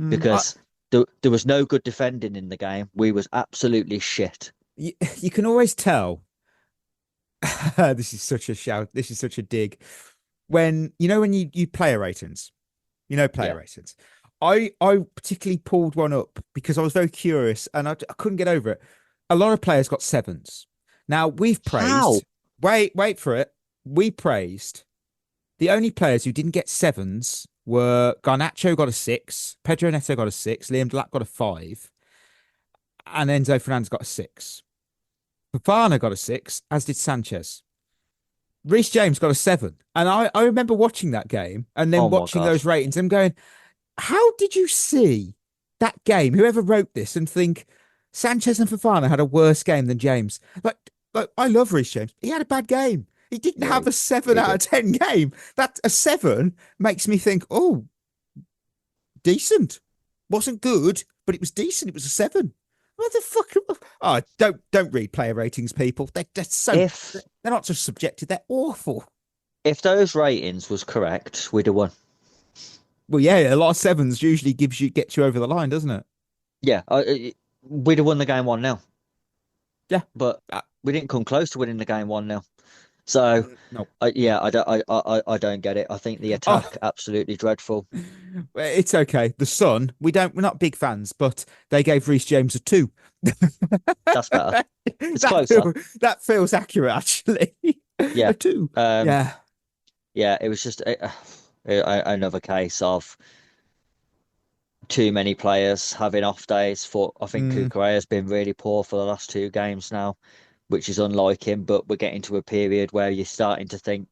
because there was no good defending in the game. We was absolutely shit. You can always tell. This is such a shout. This is such a dig. When you player ratings, ratings. I particularly pulled one up because I was very curious and I couldn't get over it. A lot of players got 7s. Now we've praised. How? Wait for it. We praised. The only players who didn't get 7s were Garnacho got a 6, Pedro Neto got a 6, Liam Delap got a 5, and Enzo Fernandez got a 6. Fofana got a 6, as did Sanchez. Reece James got a 7. And I remember watching that game and then watching those ratings and going, how did you see that game? Whoever wrote this and think Sanchez and Fofana had a worse game than James. Like I love Reece James. He had a bad game. He didn't have a 7 out of 10 game. That a 7 makes me think, oh, decent. Wasn't good, but it was decent. It was a 7. What the fuck? Oh, don't read player ratings, people. They're not just subjective. They're awful. If those ratings was correct, we'd have won. Well, yeah, a lot of 7s usually gets you over the line, doesn't it? Yeah, we'd have won the game 1-0. Yeah, but we didn't come close to winning the game 1-0. So no. I don't get it. I think the attack absolutely dreadful. It's okay. The Sun, we're not big fans, but they gave Reece James a 2. That's better. It's closer. That feels accurate, actually. Yeah, a 2. Yeah. It was just another case of too many players having off days. I think Cucurella has been really poor for the last 2 games now, which is unlike him. But we're getting to a period where you're starting to think,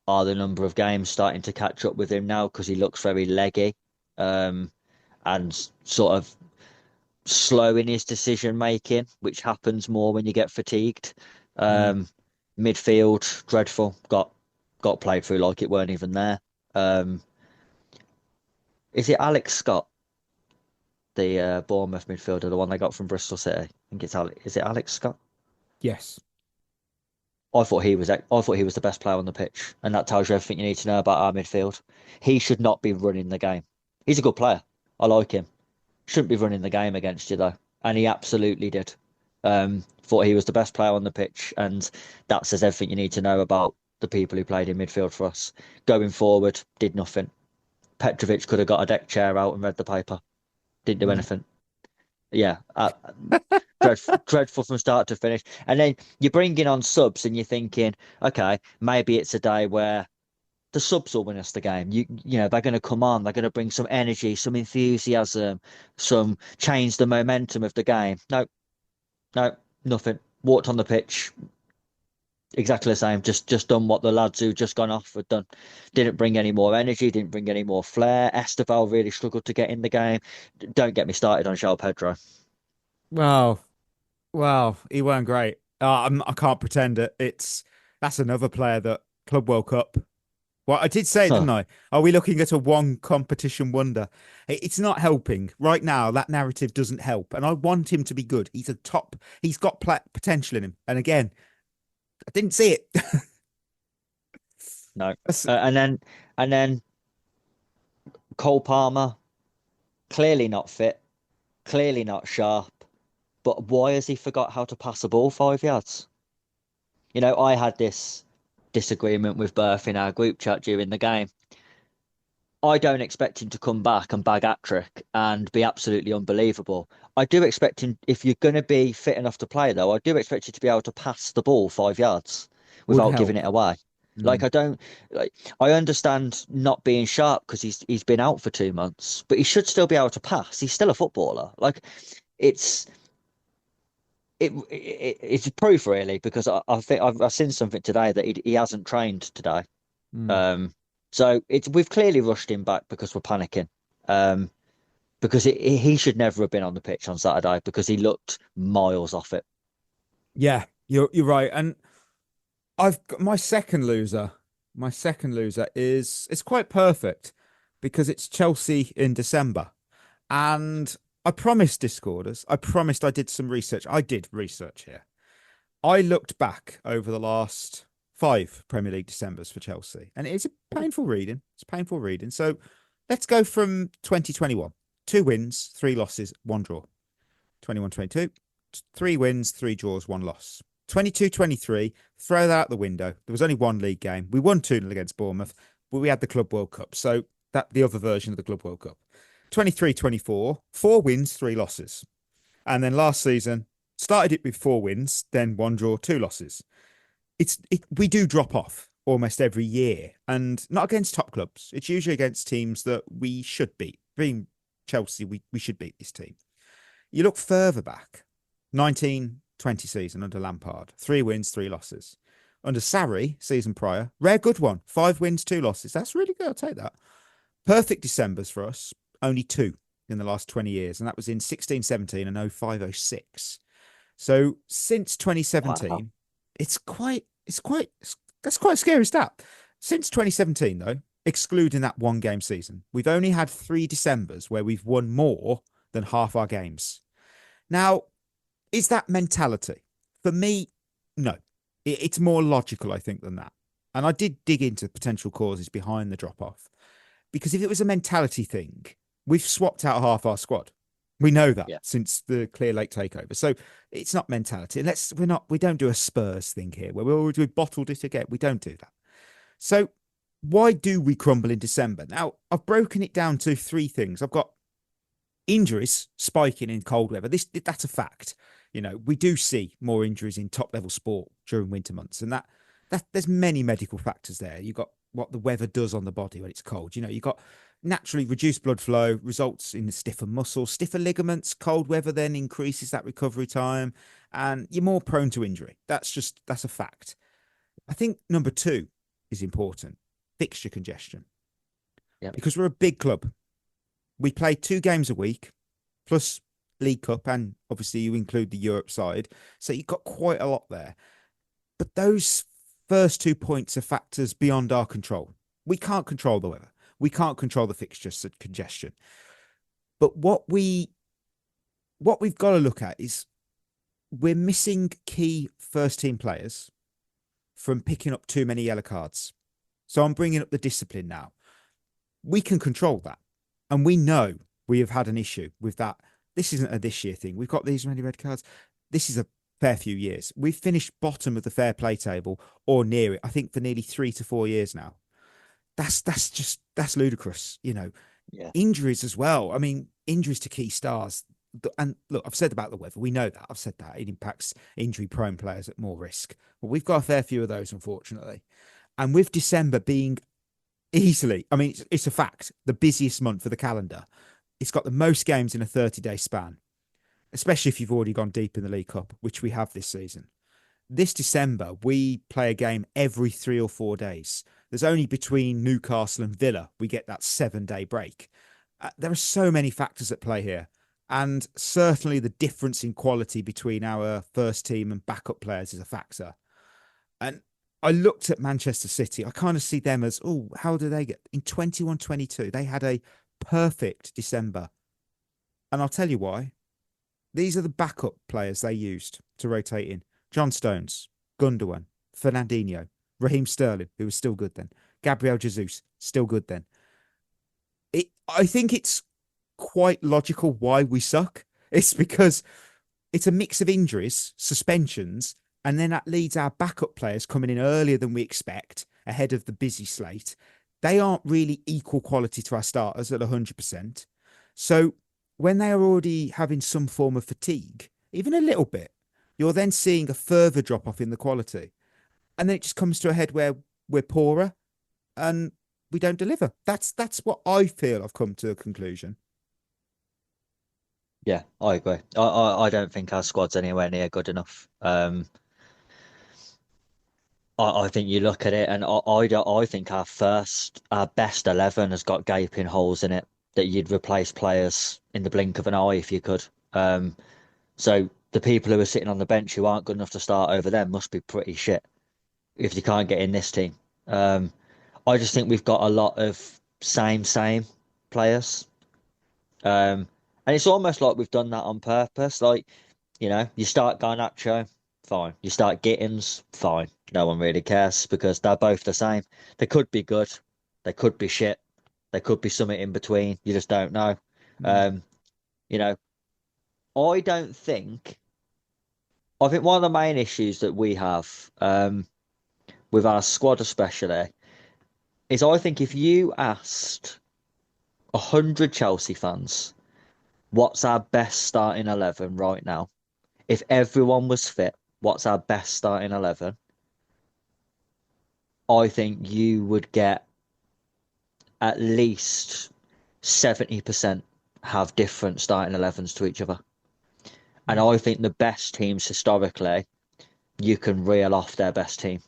are the number of games starting to catch up with him now? Because he looks very leggy, and sort of slow in his decision making, which happens more when you get fatigued. Midfield, dreadful. Got played through like it weren't even there. Is it Alex Scott, the Bournemouth midfielder, the one they got from Bristol City? I think it's Alex. Is it Alex Scott? Yes. I thought he was the best player on the pitch, and that tells you everything you need to know about our midfield. He should not be running the game. He's a good player. I like him. Shouldn't be running the game against you though, and he absolutely did. Thought he was the best player on the pitch, and that says everything you need to know about the people who played in midfield for us. Going forward, did nothing. Petrovic could have got a deck chair out and read the paper. Didn't do anything. Yeah, dreadful from start to finish. And then you're bringing on subs, and you're thinking, okay, maybe it's a day where the subs will win us the game. You know, they're going to come on, they're going to bring some energy, some enthusiasm, some change the momentum of the game. No, nothing. Walked on the pitch, exactly the same. Just done what the lads who just gone off had done. Didn't bring any more energy, didn't bring any more flair. Estevao really struggled to get in the game. Don't get me started on João Pedro. Well, he weren't great. I can't pretend it. That's another player that Club World Cup. Well, I did say, didn't I? Are we looking at a one competition wonder? It's not helping right now. That narrative doesn't help, and I want him to be good. He's a top. He's got potential in him, and again, I didn't see it. No, and then Cole Palmer, clearly not fit, clearly not sharp. But why has he forgot how to pass a ball 5 yards? You know, I had this disagreement with Berth in our group chat during the game. I don't expect him to come back and bag hat-trick and be absolutely unbelievable. I do expect him, if you're going to be fit enough to play, though, I do expect you to be able to pass the ball 5 yards without giving it away. Like, I understand not being sharp because he's been out for 2 months, but he should still be able to pass. He's still a footballer. Like, it's proof really, because I think I've seen something today that he hasn't trained today. So we've clearly rushed him back because we're panicking. Because he should never have been on the pitch on Saturday because he looked miles off it. Yeah, you're right. And I've got my second loser. My second loser it's quite perfect because it's Chelsea in December. And I promised Discorders, I promised I did some research. I did research here. I looked back over the last 5 Premier League Decembers for Chelsea, and it's painful reading. It's painful reading. So let's go from 2021. 2 wins, 3 losses, 1 draw. 21-22, 3 wins, 3 draws, 1 loss. 22-23, throw that out the window. There was only 1 league game. We won 2-0 against Bournemouth, but we had the Club World Cup. So that the other version of the Club World Cup. 23-24, 4 wins, 3 losses. And then last season, started it with 4 wins, then 1 draw, 2 losses. We do drop off almost every year, and not against top clubs. It's usually against teams that we should beat. Being Chelsea, we should beat this team. You look further back, 19-20 season under Lampard, 3 wins, 3 losses. Under Sarri, season prior, rare good one, 5 wins, 2 losses. That's really good. I'll take that. Perfect Decembers for us. Only 2 in the last 20 years, and that was in 16-17 and 05-06. So since 2017, wow. That's quite a scary stat. Since 2017, though, excluding that 1 game season, we've only had 3 Decembers where we've won more than half our games. Now, is that mentality? For me, no. It's more logical, I think, than that. And I did dig into potential causes behind the drop-off. Because if it was a mentality thing, we've swapped out half our squad. We know that since the Clear Lake takeover. So it's not mentality. We don't do a Spurs thing here where we bottled it again. We don't do that. So why do we crumble in December? Now, I've broken it down to 3 things. I've got injuries spiking in cold weather. That's a fact. You know, we do see more injuries in top level sport during winter months, and that there's many medical factors there. You've got what the weather does on the body when it's cold. You know, you've got naturally reduced blood flow results in stiffer muscles, stiffer ligaments. Cold weather then increases that recovery time, and you're more prone to injury. That's a fact. I think number 2 is important: fixture congestion. Yeah. Because we're a big club, we play 2 games a week, plus League Cup, and obviously you include the Europe side, so you've got quite a lot there. But those first 2 points are factors beyond our control. We can't control the weather. We can't control the fixture congestion. But what we've got to look at is we're missing key first team players from picking up too many yellow cards. So I'm bringing up the discipline now. We can control that. And we know we have had an issue with that. This isn't a this year thing. We've got these many red cards. This is a fair few years. We've finished bottom of the fair play table or near it, I think, for nearly 3 to 4 years now. That's ludicrous, you know. Yeah. Injuries as well. I mean, injuries to key stars. And look, I've said about the weather. We know that. I've said that. It impacts injury-prone players at more risk. But we've got a fair few of those, unfortunately. And with December being easily, I mean, it's a fact, the busiest month for the calendar. It's got the most games in a 30-day span, especially if you've already gone deep in the League Cup, which we have this season. This December, we play a game every 3 or 4 days. There's only between Newcastle and Villa we get that 7-day break. There are so many factors at play here. And certainly the difference in quality between our first team and backup players is a factor. And I looked at Manchester City. I kind of see them as, oh, how do they get? In 21-22, they had a perfect December. And I'll tell you why. These are the backup players they used to rotate in. John Stones, Gundogan, Fernandinho, Raheem Sterling, who was still good then, Gabriel Jesus, still good then. I think it's quite logical why we suck. It's because it's a mix of injuries, suspensions, and then that leads our backup players coming in earlier than we expect, ahead of the busy slate. They aren't really equal quality to our starters at 100%. So when they are already having some form of fatigue, even a little bit, you're then seeing a further drop-off in the quality. And then it just comes to a head where we're poorer and we don't deliver. That's what I feel I've come to a conclusion. Yeah, I agree. I don't think our squad's anywhere near good enough. I think you look at it, and I think our best 11 has got gaping holes in it that you'd replace players in the blink of an eye if you could. So the people who are sitting on the bench who aren't good enough to start over them must be pretty shit if you can't get in this team. I just think we've got a lot of same players. And it's almost like we've done that on purpose. Like, you know, you start Garnacho, fine. You start Gittins, fine. No one really cares because they're both the same. They could be good. They could be shit. They could be something in between. You just don't know. You know, I think one of the main issues that we have with our squad especially is I think if you asked 100 Chelsea fans what's our best starting 11 right now, if everyone was fit, what's our best starting 11, I think you would get at least 70% have different starting 11s to each other. And I think the best teams historically, you can reel off their best team.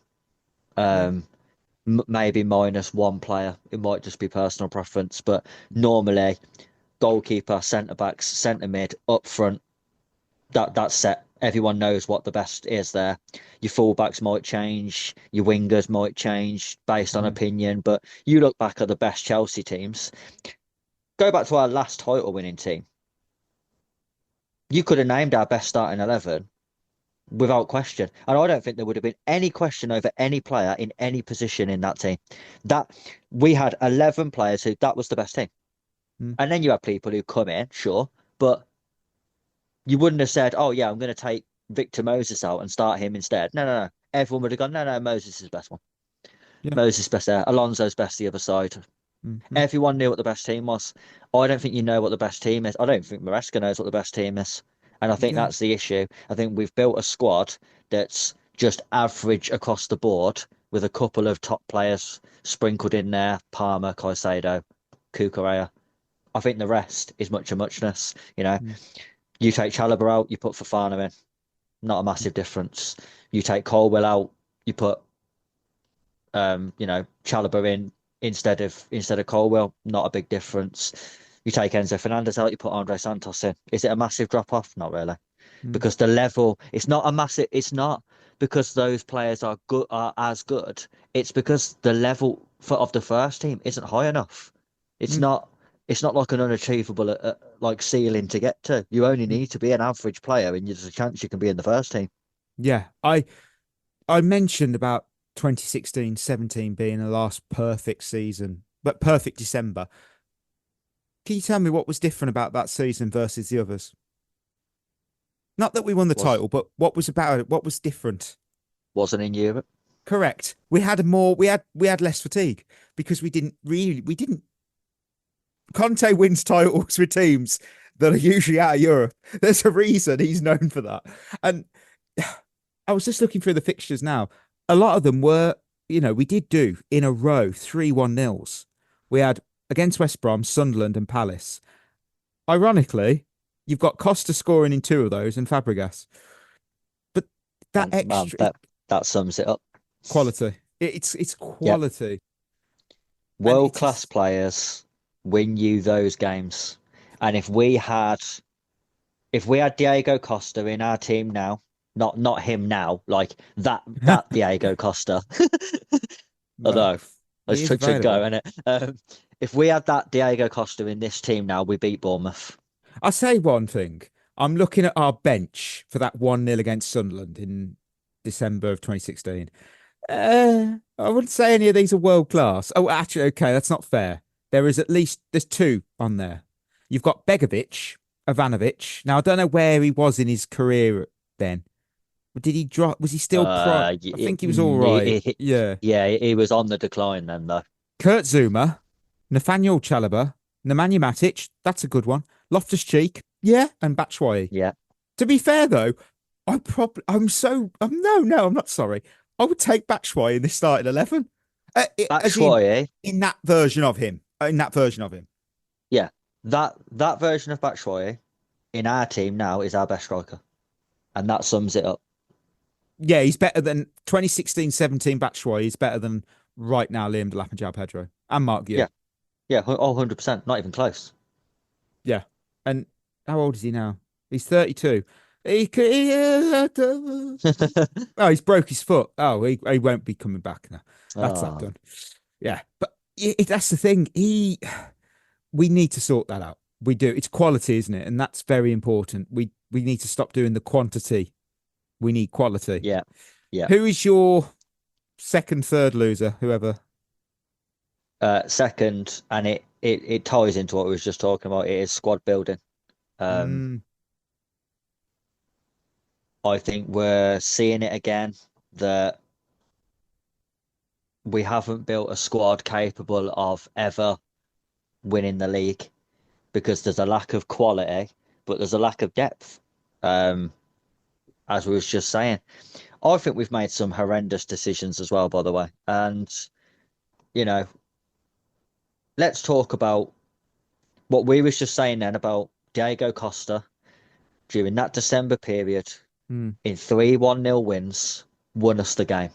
Maybe minus one player. It might just be personal preference, but normally goalkeeper, centre backs, centre mid, up front, that's set. Everyone knows what the best is there. Your fullbacks might change, your wingers might change based on opinion, but you look back at the best Chelsea teams, go back to our last title winning team. You could have named our best starting 11 without question. And I don't think there would have been any question over any player in any position in that team. That we had 11 players who that was the best team. And then you have people who come in, sure, but you wouldn't have said, oh yeah, I'm going to take Victor Moses out and start him instead. No. Everyone would have gone, no, Moses is the best one. Yeah. Moses is best there. Alonso's best the other side. Everyone knew what the best team was. I don't think you know what the best team is. I don't think Maresca knows what the best team is. And I think that's the issue. I think we've built a squad that's just average across the board with a couple of top players sprinkled in there, Palmer, Caicedo. Cucurella. I think the rest is much of muchness. You know, you take Chalobah out, you put Fofana in. Not a massive difference. You take Colwell out, you put Chalobah in instead of Colwell, not a big difference. You take Enzo Fernandez out, you put Andre Santos in. Is it a massive drop off? Not really. Because the level, it's not because those players are as good. It's because the level of the first team isn't high enough. It's not like an unachievable like ceiling to get to. You only need to be an average player and there's a chance you can be in the first team. Yeah, I mentioned about 2016-17 being the last perfect season, but perfect December. Can you tell me what was different about that season versus the others? Not that we won the title, but what was about it? What was different? Wasn't in Europe. Correct. We had less fatigue because we didn't. Conte wins titles with teams that are usually out of Europe. There's a reason he's known for that. And I was just looking through the fixtures now. A lot of them were, we did do in a row 3-1-0s. We had against West Brom, Sunderland, and Palace. Ironically, you've got Costa scoring in 2 of those and Fabregas. But that extra that sums it up. Quality. It's quality. Yep. World-class players win you those games. And if we had Diego Costa in our team now, not him now, like that Diego Costa. Although let's trick go, innit? If we had that Diego Costa in this team now, we beat Bournemouth. I'll say one thing. I'm looking at our bench for that 1-0 against Sunderland in December of 2016. I wouldn't say any of these are world class. Oh, actually, okay, that's not fair. There's 2 on there. You've got Begovic, Ivanovic. Now, I don't know where he was in his career then. Did he drop? Was he still pro? I think he was all right. Yeah, he was on the decline then, though. Kurt Zuma, Nathaniel Chalobah, Nemanja Matic. That's a good one. Loftus-Cheek, yeah, and Batshuayi. Yeah. To be fair though, I'm not sorry. I would take Batshuayi in this starting 11. Batshuayi in that version of him. Yeah, that version of Batshuayi in our team now is our best striker, and that sums it up. Yeah, he's better than 2016-17 Batshuayi. He's better than right now Liam Delap and João Pedro and Mark Yu. Yeah, 100%. Not even close. Yeah, and how old is he now? He's 32. He's broke his foot. Oh, he won't be coming back now. That's that done. Yeah, but that's the thing. We need to sort that out. We do. It's quality, isn't it? And that's very important. We need to stop doing the quantity. We need quality. Yeah. Who is your second, third loser? Whoever. Second, and it ties into what we was just talking about. It is squad building. I think we're seeing it again that we haven't built a squad capable of ever winning the league because there's a lack of quality, but there's a lack of depth. As we was just saying, I think we've made some horrendous decisions as well, by the way. And, let's talk about what we was just saying then about Diego Costa during that December period in 3 1-0 wins, won us the game.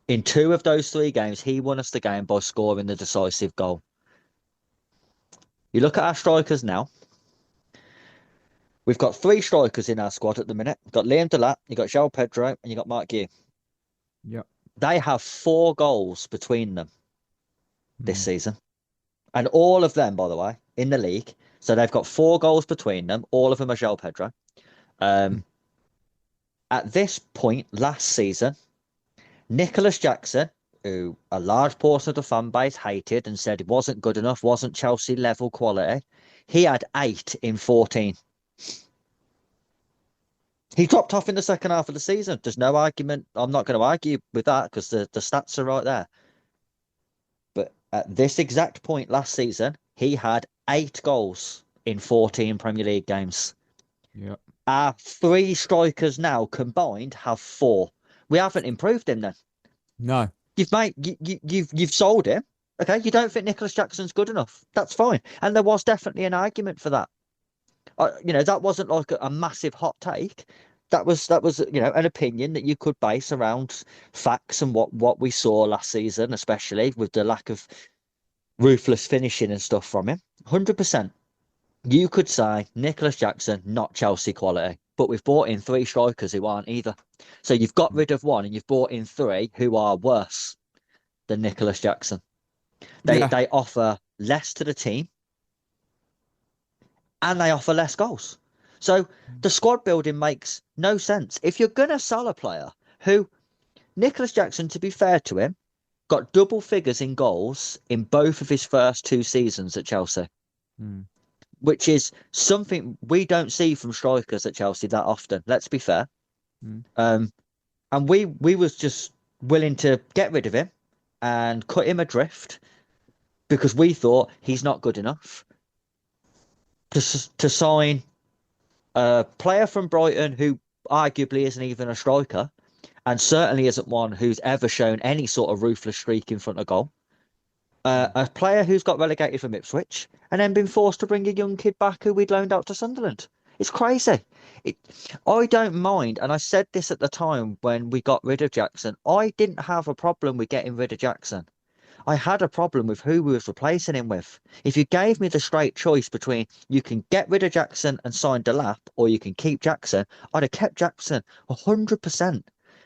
In 2 of those 3 games, he won us the game by scoring the decisive goal. You look at our strikers now. We've got 3 strikers in our squad at the minute. We've got Liam Delap, you've got João Pedro, and you've got Mark Yu. Yep. They have 4 goals between them this season. And all of them, by the way, in the league. So they've got 4 goals between them. All of them are João Pedro. At this point last season, Nicholas Jackson, who a large portion of the fan base hated and said it wasn't good enough, wasn't Chelsea level quality, he had 8 in 14. He dropped off in the second half of the season. There's no argument. I'm not going to argue with that because the stats are right there. But at this exact point last season, he had 8 goals in 14 Premier League games. Yep. Our 3 strikers now combined have 4. We haven't improved him then. No. You've sold him. Okay, you don't think Nicholas Jackson's good enough. That's fine. And there was definitely an argument for that. That wasn't like a massive hot take. That was an opinion that you could base around facts and what we saw last season, especially with the lack of ruthless finishing and stuff from him. 100%. You could say Nicholas Jackson, not Chelsea quality, but we've brought in 3 strikers who aren't either. So you've got rid of one and you've brought in 3 who are worse than Nicholas Jackson. They offer less to the team and they offer less goals. So the squad building makes no sense. If you're going to sell a player who, Nicholas Jackson, to be fair to him, got double figures in goals in both of his first 2 seasons at Chelsea, which is something we don't see from strikers at Chelsea that often. Let's be fair. And we was just willing to get rid of him and cut him adrift because we thought he's not good enough to sign a player from Brighton who arguably isn't even a striker and certainly isn't one who's ever shown any sort of ruthless streak in front of goal. A player who's got relegated from Ipswich and then been forced to bring a young kid back who we'd loaned out to Sunderland. It's crazy. I don't mind, and I said this at the time when we got rid of Jackson. I didn't have a problem with getting rid of Jackson. I had a problem with who we was replacing him with. If you gave me the straight choice between you can get rid of Jackson and sign Delap or you can keep Jackson, I'd have kept Jackson 100%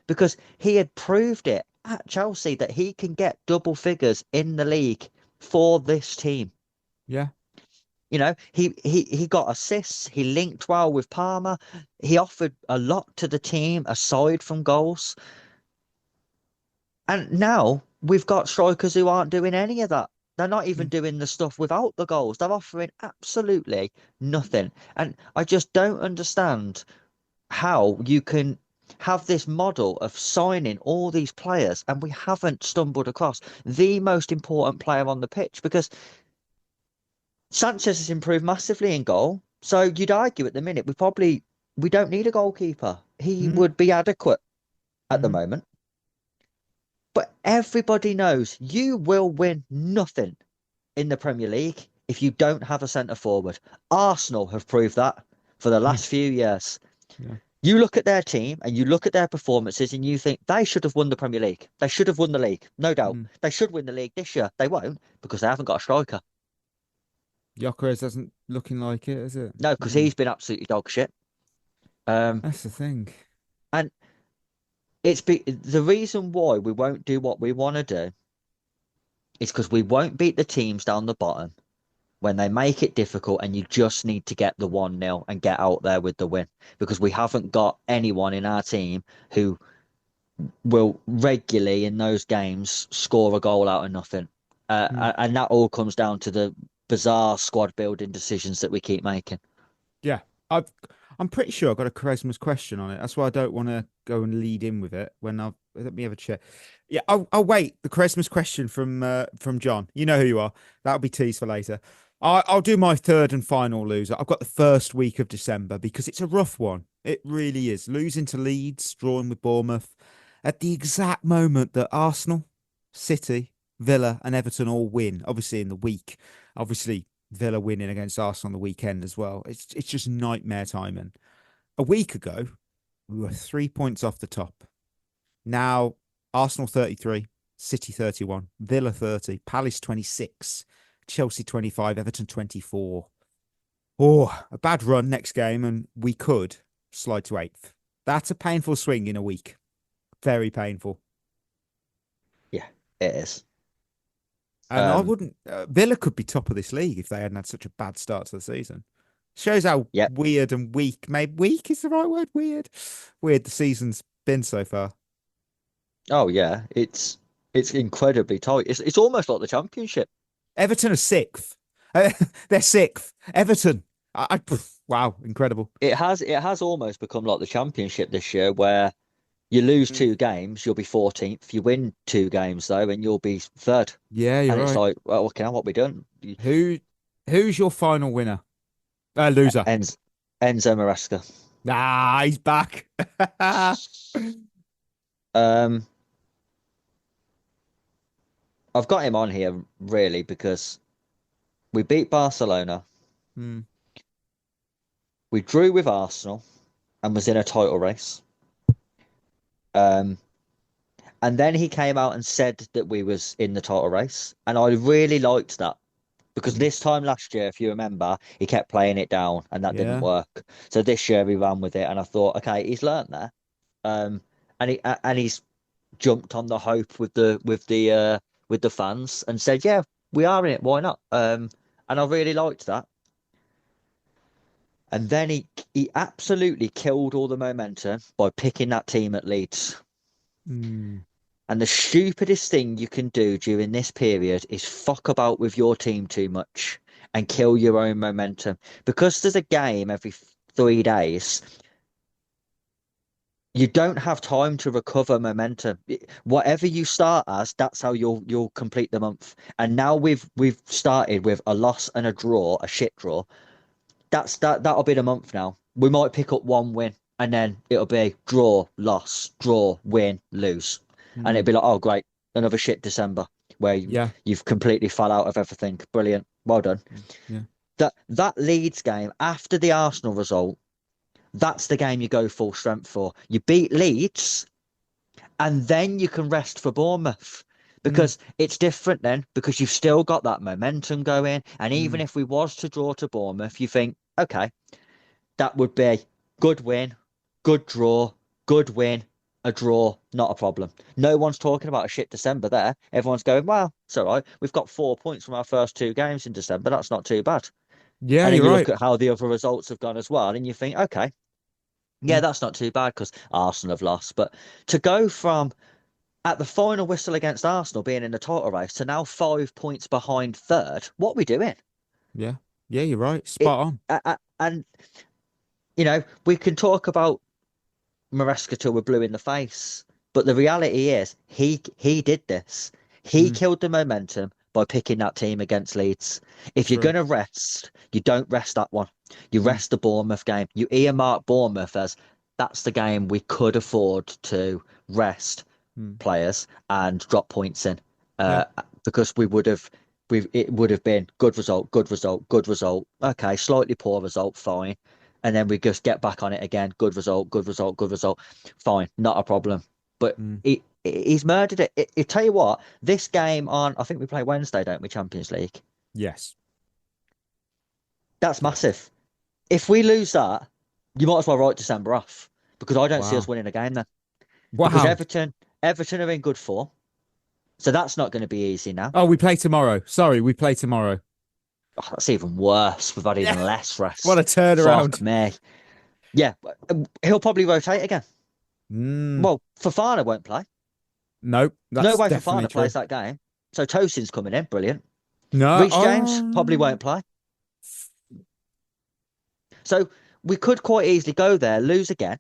because he had proved it at Chelsea that he can get double figures in the league for this team. Yeah. He got assists. He linked well with Palmer. He offered a lot to the team aside from goals. And now we've got strikers who aren't doing any of that. They're not even doing the stuff without the goals. They're offering absolutely nothing. And I just don't understand how you can have this model of signing all these players and we haven't stumbled across the most important player on the pitch because Sanchez has improved massively in goal. So you'd argue at the minute we don't need a goalkeeper. He would be adequate at the moment. But everybody knows you will win nothing in the Premier League if you don't have a centre forward. Arsenal have proved that for the last few years. Yeah. You look at their team and you look at their performances and you think they should have won the Premier League. They should have won the league, no doubt. They should win the league this year. They won't because they haven't got a striker. Gyökeres isn't looking like it, is it? No, because he's been absolutely dog shit. That's the thing. And the reason why we won't do what we want to do is because we won't beat the teams down the bottom when they make it difficult and you just need to get the 1-0 and get out there with the win. Because we haven't got anyone in our team who will regularly in those games score a goal out of nothing. And that all comes down to the bizarre squad building decisions that we keep making. Yeah, I'm pretty sure I got a Quaresma's question on it. That's why I don't want to go and lead in with it. Let me have a check. Yeah, I'll wait. The Quaresma's question from John. You know who you are. That'll be teased for later. I'll do my third and final loser. I've got the first week of December because it's a rough one. It really is. Losing to Leeds, drawing with Bournemouth at the exact moment that Arsenal, City, Villa and Everton all win, obviously in the week. Obviously, Villa winning against Arsenal on the weekend as well. It's just nightmare timing. A week ago, we were 3 points off the top. Now, Arsenal 33, City 31, Villa 30, Palace 26, Chelsea 25, Everton 24. Oh, a bad run next game and we could slide to 8th. That's a painful swing in a week. Very painful. Yeah, it is. And I wouldn't. Villa could be top of this league if they hadn't had such a bad start to the season. Shows how weird and weak. Maybe weak is the right word. Weird the season's been so far. Oh yeah, it's incredibly tight. It's almost like the Championship. Everton are 6th. They're 6th. Everton. Wow, incredible. It has almost become like the Championship this year, where you lose 2 games, you'll be 14th. You win 2 games though, and you'll be 3rd. Yeah, you're right. It's like, well, okay, what we done? Who's your final winner? Loser. Enzo Maresca. Ah, he's back. I've got him on here really because we beat Barcelona, Mm. we drew with Arsenal, and was in a title race. Um, and then he came out and said that we was in the title race, and I really liked that because this time last year, if you remember, he kept playing it down, and that didn't Yeah. work. So this year we ran with it, and I thought, okay, he's learnt there, and he's jumped on the hope with the fans and said, yeah, we are in it. Why not? And I really liked that. And then he absolutely killed all the momentum by picking that team at Leeds. Mm. And the stupidest thing you can do during this period is fuck about with your team too much and kill your own momentum. Because there's a game every 3 days, you don't have time to recover momentum. Whatever you start as, that's how you'll complete the month. And now we've started with a loss and a draw, a shit draw. That'll be the month now. We might pick up one win and then it'll be draw, loss, draw, win, lose. And it'll be like, oh great, another shit December where you've completely fell out of everything. Brilliant. Well done. Yeah. That Leeds game after the Arsenal result, that's the game you go full strength for. You beat Leeds and then you can rest for Bournemouth. Because it's different then, because you've still got that momentum going. And even if we was to draw to Bournemouth, you think, okay, that would be good win, good draw, good win, a draw, not a problem. No one's talking about a shit December there. Everyone's going, well, it's all right. We've got 4 points from our first 2 games in December. That's not too bad. Yeah, and then you're you right. look at how the other results have gone as well, and you think, okay, yeah, that's not too bad because Arsenal have lost. But to go from at the final whistle against Arsenal being in the title race to now 5 points behind third, what are we doing? Yeah. Yeah, you're right. Spot on. And, you know, we can talk about Maresca till we're blue in the face, but the reality is he did this. He killed the momentum by picking that team against Leeds. If you're going to rest, you don't rest that one. You rest the Bournemouth game. You earmark Bournemouth as that's the game we could afford to rest players and drop points in because it would have been good result, good result, good result. Okay, slightly poor result, fine. And then we just get back on it again. Good result, good result, good result. Fine, not a problem. But he's murdered it. I tell you what, this game on, I think we play Wednesday, don't we, Champions League? Yes. That's massive. If we lose that, you might as well write December off because I don't see us winning a game then. Wow. Because Everton are in good form. So that's not going to be easy now. Oh, we play tomorrow. Sorry, we play tomorrow. Oh, that's even worse. We've had even less rest. What a turnaround. Fuck me. Yeah, he'll probably rotate again. Well, Fofana won't play. Nope. No way Fofana plays that game. So Tosin's coming in. Brilliant. No. Reece James probably won't play. So we could quite easily go there, lose again.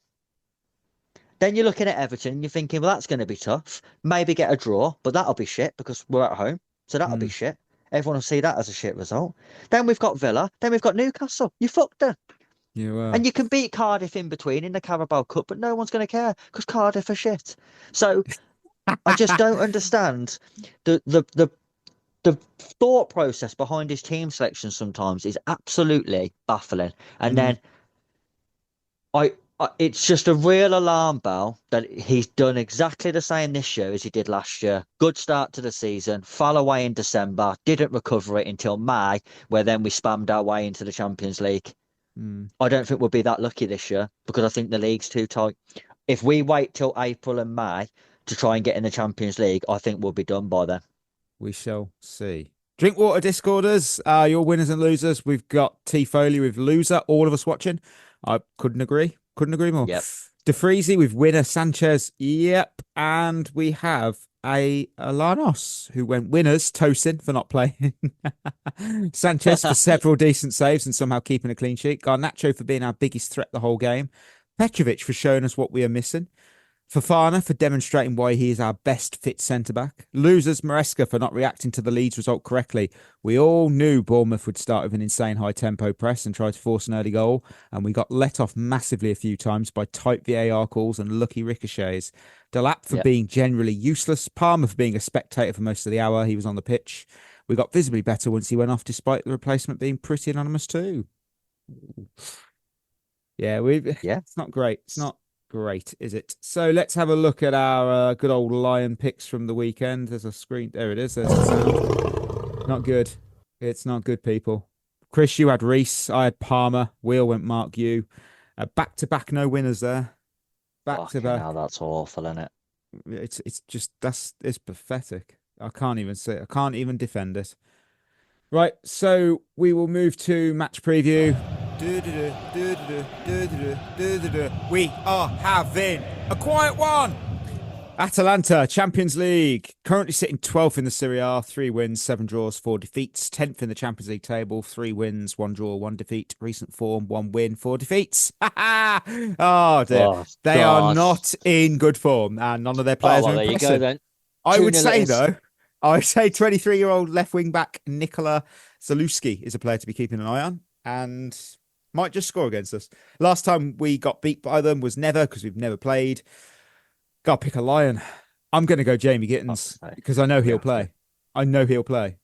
Then you're looking at Everton and you're thinking, well, that's going to be tough. Maybe get a draw, but that'll be shit because we're at home. So that'll be shit. Everyone will see that as a shit result. Then we've got Villa. Then we've got Newcastle. You fucked them. And you can beat Cardiff in between in the Carabao Cup, but no one's going to care because Cardiff are shit. So I just don't understand the thought process behind his team selection sometimes is absolutely baffling. And then it's just a real alarm bell that he's done exactly the same this year as he did last year. Good start to the season, fell away in December, didn't recover it until May, where then we spammed our way into the Champions League. I don't think we'll be that lucky this year because I think the league's too tight. If we wait till April and May to try and get in the Champions League, I think we'll be done by then. We shall see. Drinkwater Discorders, your winners and losers. We've got T Foley with loser, all of us watching. I couldn't agree more. Yep. DeFreezy with winner Sanchez. Yep. And we have a Alanos who went winners, Tosin for not playing. Sanchez for several decent saves and somehow keeping a clean sheet. Garnacho for being our biggest threat the whole game. Petrovic for showing us what we are missing. Fofana for demonstrating why he is our best fit centre-back. Losers Maresca for not reacting to the Leeds result correctly. We all knew Bournemouth would start with an insane high-tempo press and try to force an early goal, and we got let off massively a few times by tight VAR calls and lucky ricochets. Delap for being generally useless. Palmer for being a spectator for most of the hour he was on the pitch. We got visibly better once he went off, despite the replacement being pretty anonymous too. Yeah, it's not great. It's not great, is it? So let's have a look at our good old Lion picks from the weekend. There's a screen. There it is. There's the sound. Not good. It's not good, people. Chris, you had Reese. I had Palmer. Wheel went Mark you. Back-to-back no winners there. Back-to-back. Now that's awful, isn't it? It's pathetic. I can't even say. I can't even defend it. Right, so we will move to match preview. We are having a quiet one. Atalanta, Champions League, currently sitting 12th in the Serie A, 3 wins, 7 draws, 4 defeats. 10th in the Champions League table, 3 wins, 1 draw, 1 defeat. Recent form, 1 win, 4 defeats. Oh dear, they are not in good form, and none of their players are impressive. There you go then. I would say though, I would say 23-year-old left wing back Nikola Zalewski is a player to be keeping an eye on, and might just score against us. Last time we got beat by them was never, because we've never played. Got to pick a Lion. I'm going to go Jamie Gittins because I know he'll play. I know he'll play.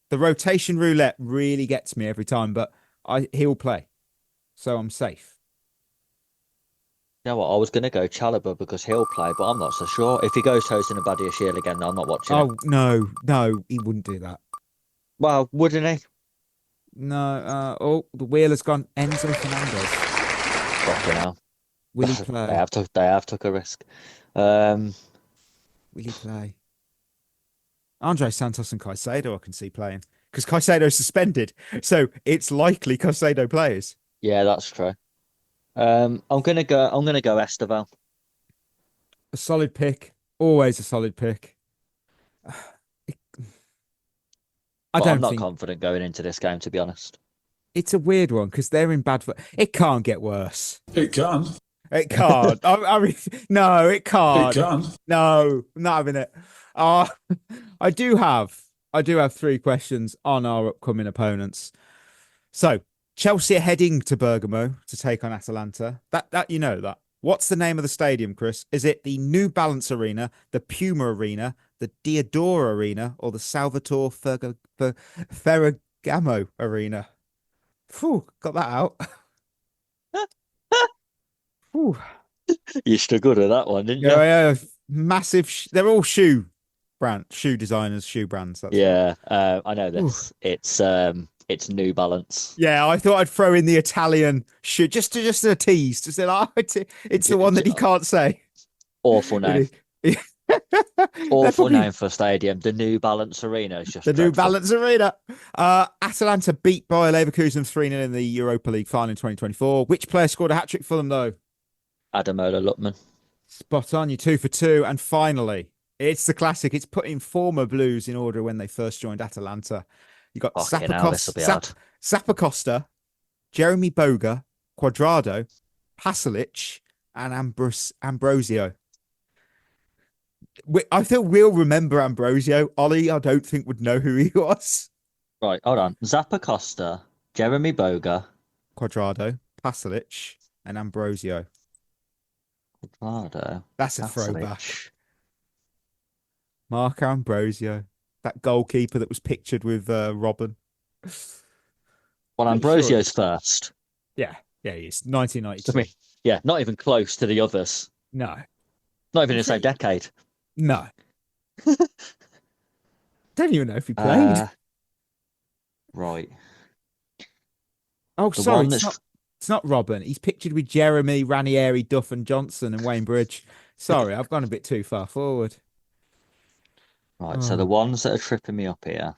The rotation roulette really gets me every time, but he'll play. So I'm safe. You know what? I was going to go Chalobah because he'll play, but I'm not so sure. If he goes hosting a Bouaddi Shield again, I'm not watching it. No, he wouldn't do that. Well, wouldn't he? No. The wheel has gone. Enzo Fernandez. Fucking hell. Will he play? They have took a risk. Will he play? Andre Santos and Caicedo I can see playing because Caicedo's suspended, so it's likely Caicedo plays. Yeah, that's true. I'm gonna go Esteval. A solid pick, always a solid pick. I'm not confident going into this game, to be honest. It's a weird one because they're in bad. It can't get worse. It can. It can't. I mean, no, it can't. It can. No, I'm not having it. I do have 3 questions on our upcoming opponents. So Chelsea are heading to Bergamo to take on Atalanta. That you know that. What's the name of the stadium, Chris? Is it the New Balance Arena, the Puma Arena, the Diodora Arena, or the Salvatore Ferragamo Arena? Phew, got that out. Whew. You struggled with that one, didn't you? Yeah, massive. They're all shoe designers, shoe brands. I know this. Ooh. It's New Balance. Yeah, I thought I'd throw in the Italian shoe just a tease to say, it's the one that he can't say. Awful name. Awful name for a stadium. The New Balance Arena is just the dreadful. New Balance Arena. Atalanta beat Bayer Leverkusen 3-0 in the Europa League final in 2024. Which player scored a hat-trick for them, though? Ademola Lookman. Spot on, you're 2 for 2. And finally, it's the classic. It's putting former Blues in order when they first joined Atalanta. You got Zappacosta, Jeremy Boga, Quadrado, Pasalic, and Ambrosio. I feel we'll remember Ambrosio. Ollie, I don't think would know who he was. Right, hold on. Zappacosta, Jeremy Boga, Quadrado, Pasalic, and Ambrosio. Quadrado. That's a throwback. Marco Ambrosio, that goalkeeper that was pictured with Robin. Well, Ambrosio's first. Yeah, he is. 1992. I mean, yeah, not even close to the others. No. Not even in the same decade. No. Don't even know if he played. Right. Oh, sorry. It's not Robin. He's pictured with Jeremy, Ranieri, Duff and Johnson and Wayne Bridge. Sorry, I've gone a bit too far forward. Right, so the ones that are tripping me up here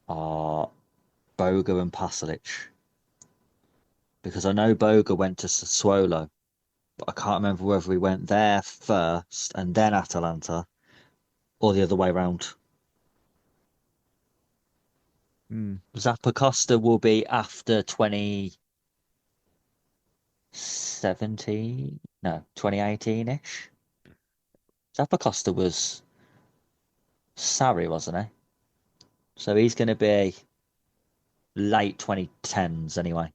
are Boga and Pasalic. Because I know Boga went to Sassuolo, but I can't remember whether he went there first and then Atalanta, or the other way around. Zappacosta will be after 20... 2018-ish. Zappacosta was Sarri, wasn't he? So he's going to be late 2010s anyway.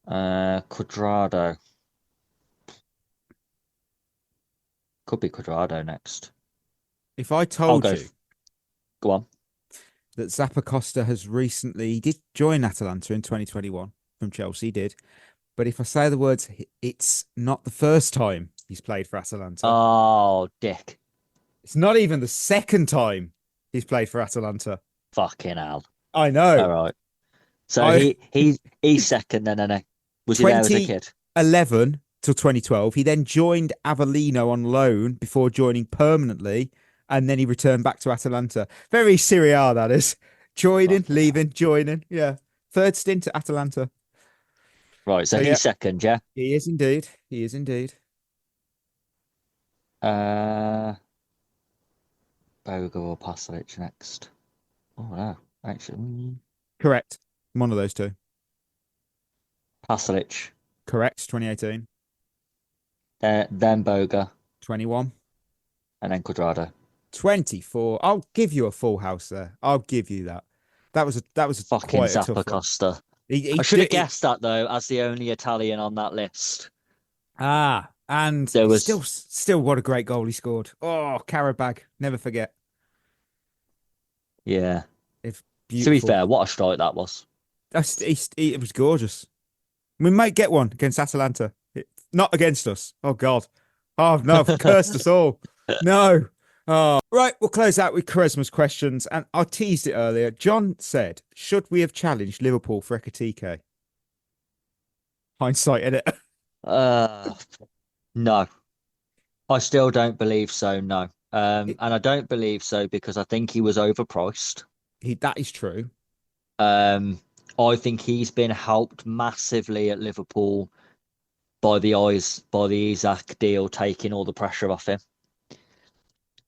Cuadrado. Could be Cuadrado next. If I I'll told go. you Go on. that Zappacosta has recently, he did join Atalanta in 2021 from Chelsea, he did. But if I say the words, it's not the first time he's played for Atalanta. Oh, dick. It's not even the second time he's played for Atalanta. Fucking hell. I know. All right. So he's second then. Was he there as a kid? 2011 till 2012. He then joined Avellino on loan before joining permanently, and then he returned back to Atalanta. Very Serie A, that is. Joining, leaving, joining. Yeah. Third stint at Atalanta. Right, so he's second, yeah? He is indeed. He is indeed. Boga or Pasalic next. Oh, no. Actually, Correct. One of those two. Pasalic. Correct. 2018. Then Boga. 21. And then Cuadrado. 24. I'll give you a full house there. I'll give you that. That was fucking quite a tough one. Zappacosta. He I should have guessed that though, as the only Italian on that list. And There was still what a great goal he scored. Oh, Karabag, never forget. Yeah. It's To beautiful. be fair, what a strike that was. It was gorgeous. We might get one against Atalanta. Not against us. Oh God. Oh no, cursed us all. No. Oh. Right, we'll close out with Quaresma's questions. And I teased it earlier. John said, should we have challenged Liverpool for Ekitike? Hindsight, innit? No. I still don't believe so, no. And I don't believe so because I think he was overpriced. That is true. I think he's been helped massively at Liverpool by the Isak deal taking all the pressure off him.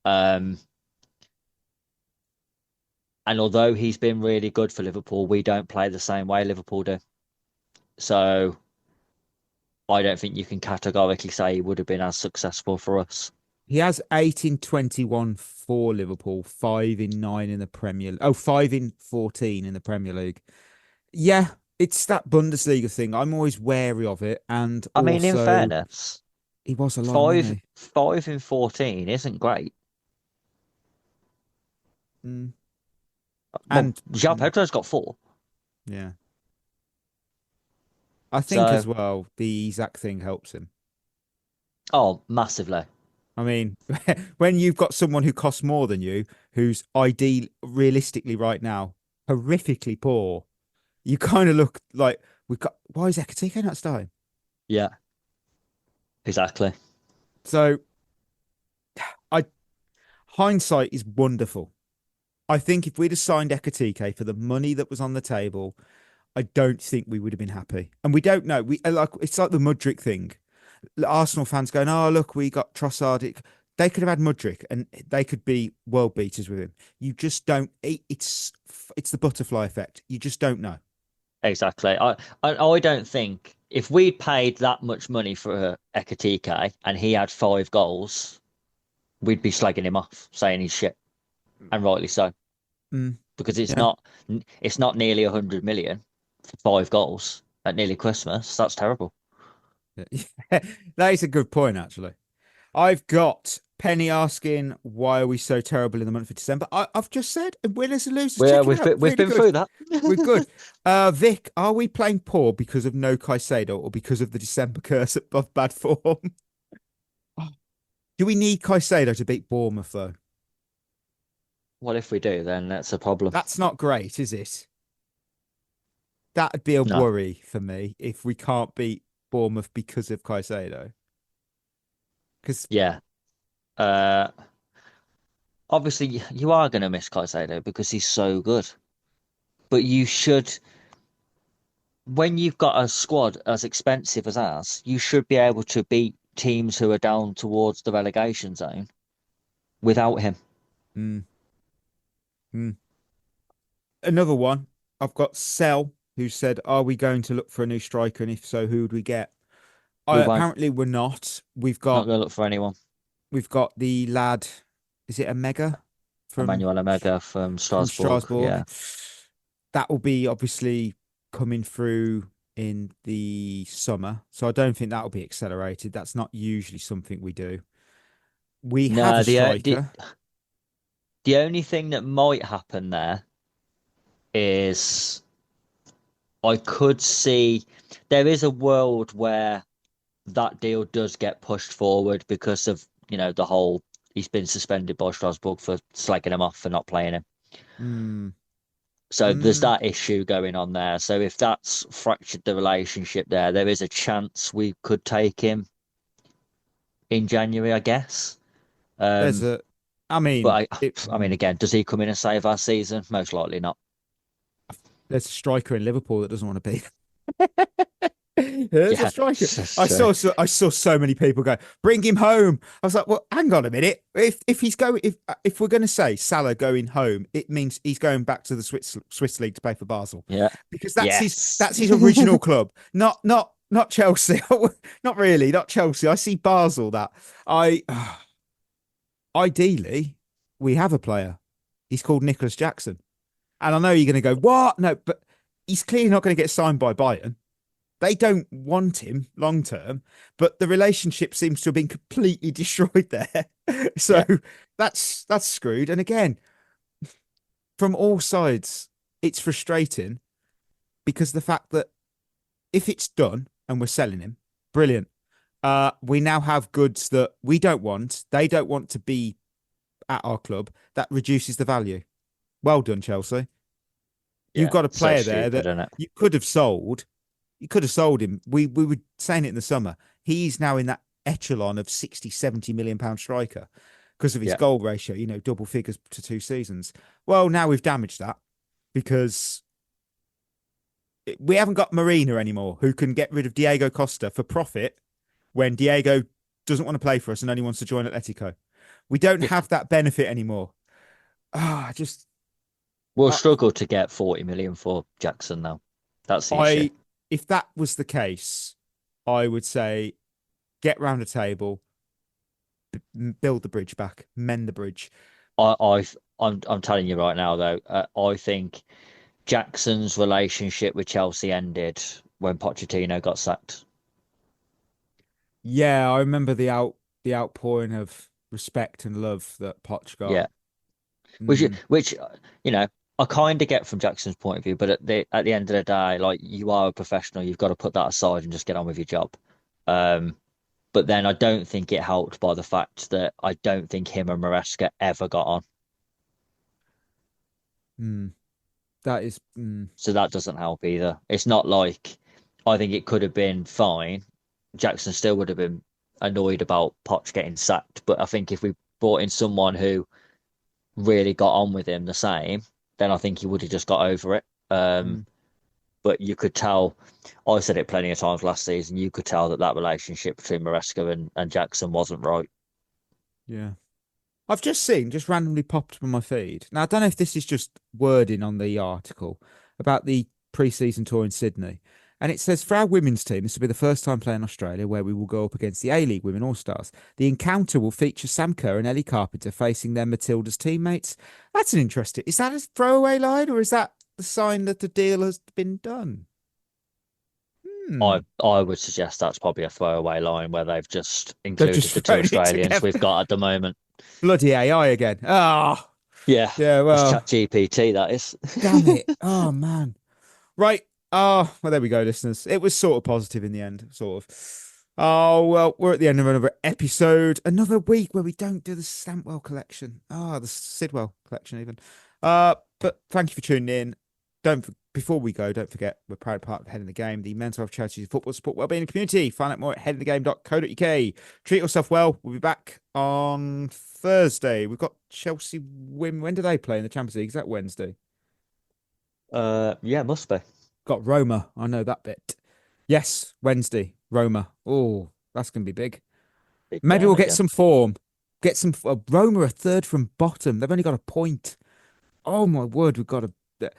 And although he's been really good for Liverpool, we don't play the same way Liverpool do. So I don't think you can categorically say he would have been as successful for us. He has 8 in 21 for Liverpool, 5 in 9 in the Premier League. 5 in 14 in the Premier League. Yeah, it's that Bundesliga thing. I'm always wary of it. And I mean, in fairness, he was a lot of money. 5 in 14 isn't great. Mm. And João Pedro's got 4. Yeah. I think as well, the Isak thing helps him. Oh, massively. I mean, when you've got someone who costs more than you, who's realistically right now, horrifically poor, you kind of look like, why is Ekitike not starting? Yeah, exactly. So, hindsight is wonderful. I think if we'd have signed Ekitike for the money that was on the table, I don't think we would have been happy. And we don't know. It's like the Mudryk thing. Arsenal fans going, oh, look, we got Trossard. They could have had Mudryk and they could be world beaters with him. You just don't. It's the butterfly effect. You just don't know. Exactly. I don't think if we'd paid that much money for Ekitike and he had 5 goals, we'd be slagging him off, saying he's shit, and rightly so. Because it's not nearly 100 million for 5 goals at nearly Christmas. That's terrible. Yeah, that is a good point, actually. I've got Penny asking, why are we so terrible in the month of December? I've just said, winners and losers. We've been through that. We're good. Vic, are we playing poor because of no Caicedo or because of the December curse of bad form? Do we need Caicedo to beat Bournemouth, though? Well, if we do, then that's a problem. That's not great, is it? That'd be a worry for me if we can't beat Bournemouth because of Caicedo. Yeah. Obviously, you are going to miss Caicedo because he's so good. But you should, when you've got a squad as expensive as ours, you should be able to beat teams who are down towards the relegation zone without him. Another one. I've got sell who said, "Are we going to look for a new striker? And if so, who would we get?" We won't. Apparently, we're not. Not going to look for anyone. We've got the lad. Is it Omega Emmanuel Omega from Strasbourg. Yeah. That will be obviously coming through in the summer, so I don't think that will be accelerated. That's not usually something we do. We have a striker. The only thing that might happen there is I could see there is a world where that deal does get pushed forward because of, the whole he's been suspended by Strasbourg for slagging him off for not playing him. So there's that issue going on there. So if that's fractured the relationship there is a chance we could take him in January, I guess. But I mean, again, does he come in and save our season? Most likely not. There's a striker in Liverpool that doesn't want to be. There's a striker. I saw so many people go, "Bring him home." I was like, "Well, hang on a minute. If we're going to say Salah going home, it means he's going back to the Swiss league to play for Basel." Yeah, because that's his original club, not Chelsea. Not really, not Chelsea. I see Basel. Ideally, we have a player. He's called Nicholas Jackson. And I know you're going to go, what? No, but he's clearly not going to get signed by Bayern. They don't want him long term, but the relationship seems to have been completely destroyed there. So that's screwed. And again, from all sides, it's frustrating because the fact that if it's done and we're selling him, brilliant. We now have goods that we don't want. They don't want to be at our club. That reduces the value. Well done, Chelsea. You've got a player there that you could have sold. You could have sold him. We were saying it in the summer. He's now in that echelon of 60, 70 million pound striker because of his goal ratio, double figures to 2 seasons. Well, now we've damaged that because we haven't got Marina anymore who can get rid of Diego Costa for profit when Diego doesn't want to play for us and only wants to join Atletico. We don't have that benefit anymore. We'll struggle to get 40 million for Jackson now. That's the issue. If that was the case, I would say get round the table, build the bridge back, mend the bridge. I'm telling you right now, though, I think Jackson's relationship with Chelsea ended when Pochettino got sacked. Yeah, I remember the outpouring of respect and love that Poch got. Yeah, which I kind of get from Jackson's point of view, but at the end of the day, like, you are a professional, you've got to put that aside and just get on with your job. But then I don't think it helped by the fact that I don't think him and Maresca ever got on. That is. So that doesn't help either. It's not like I think it could have been fine. Jackson still would have been annoyed about Poch getting sacked, but I think if we brought in someone who really got on with him the same, then I think he would have just got over it. But you could tell, I said it plenty of times last season, you could tell that relationship between Maresca and Jackson wasn't right. Yeah. I've just randomly popped up on my feed. Now, I don't know if this is just wording on the article about the pre-season tour in Sydney. And it says, for our women's team, this will be the first time playing Australia where we will go up against the A-League Women All-Stars. The encounter will feature Sam Kerr and Ellie Carpenter facing their Matilda's teammates. That's an interesting... Is that a throwaway line or is that the sign that the deal has been done? I would suggest that's probably a throwaway line where they've just included the 2 Australians we've got at the moment. Bloody AI again. Oh. Yeah, well... That's ChatGPT, that is. Damn it. Oh, man. Right. Oh, well, there we go, listeners. It was sort of positive in the end, sort of. Oh, well, we're at the end of another episode. Another week where we don't do the Stampwell collection. Oh, the Sidwell collection, even. But thank you for tuning in. Before we go, don't forget, we're proud part of Head in the Game, the mental health charity football support wellbeing community. Find out more at headinthegame.co.uk. Treat yourself well. We'll be back on Thursday. We've got Chelsea win. When do they play in the Champions League? Is that Wednesday? Yeah, must be. Got Roma. I know that bit. Yes, Wednesday. Roma. Oh, that's going to be big. Maybe we'll get some form. Get some... Roma are third from bottom. They've only got a point. Oh, my word. We've got to...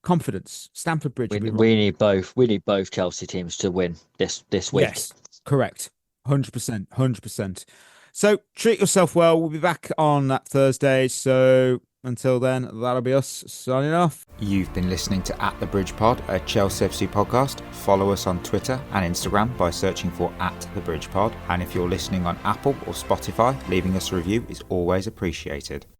confidence. Stamford Bridge. We need both. We need both Chelsea teams to win this week. Yes, correct. 100%. 100%. So treat yourself well. We'll be back on that Thursday. So until then, that'll be us signing off. You've been listening to At the Bridge Pod, a Chelsea FC podcast. Follow us on Twitter and Instagram by searching for At the Bridge Pod. And if you're listening on Apple or Spotify, leaving us a review is always appreciated.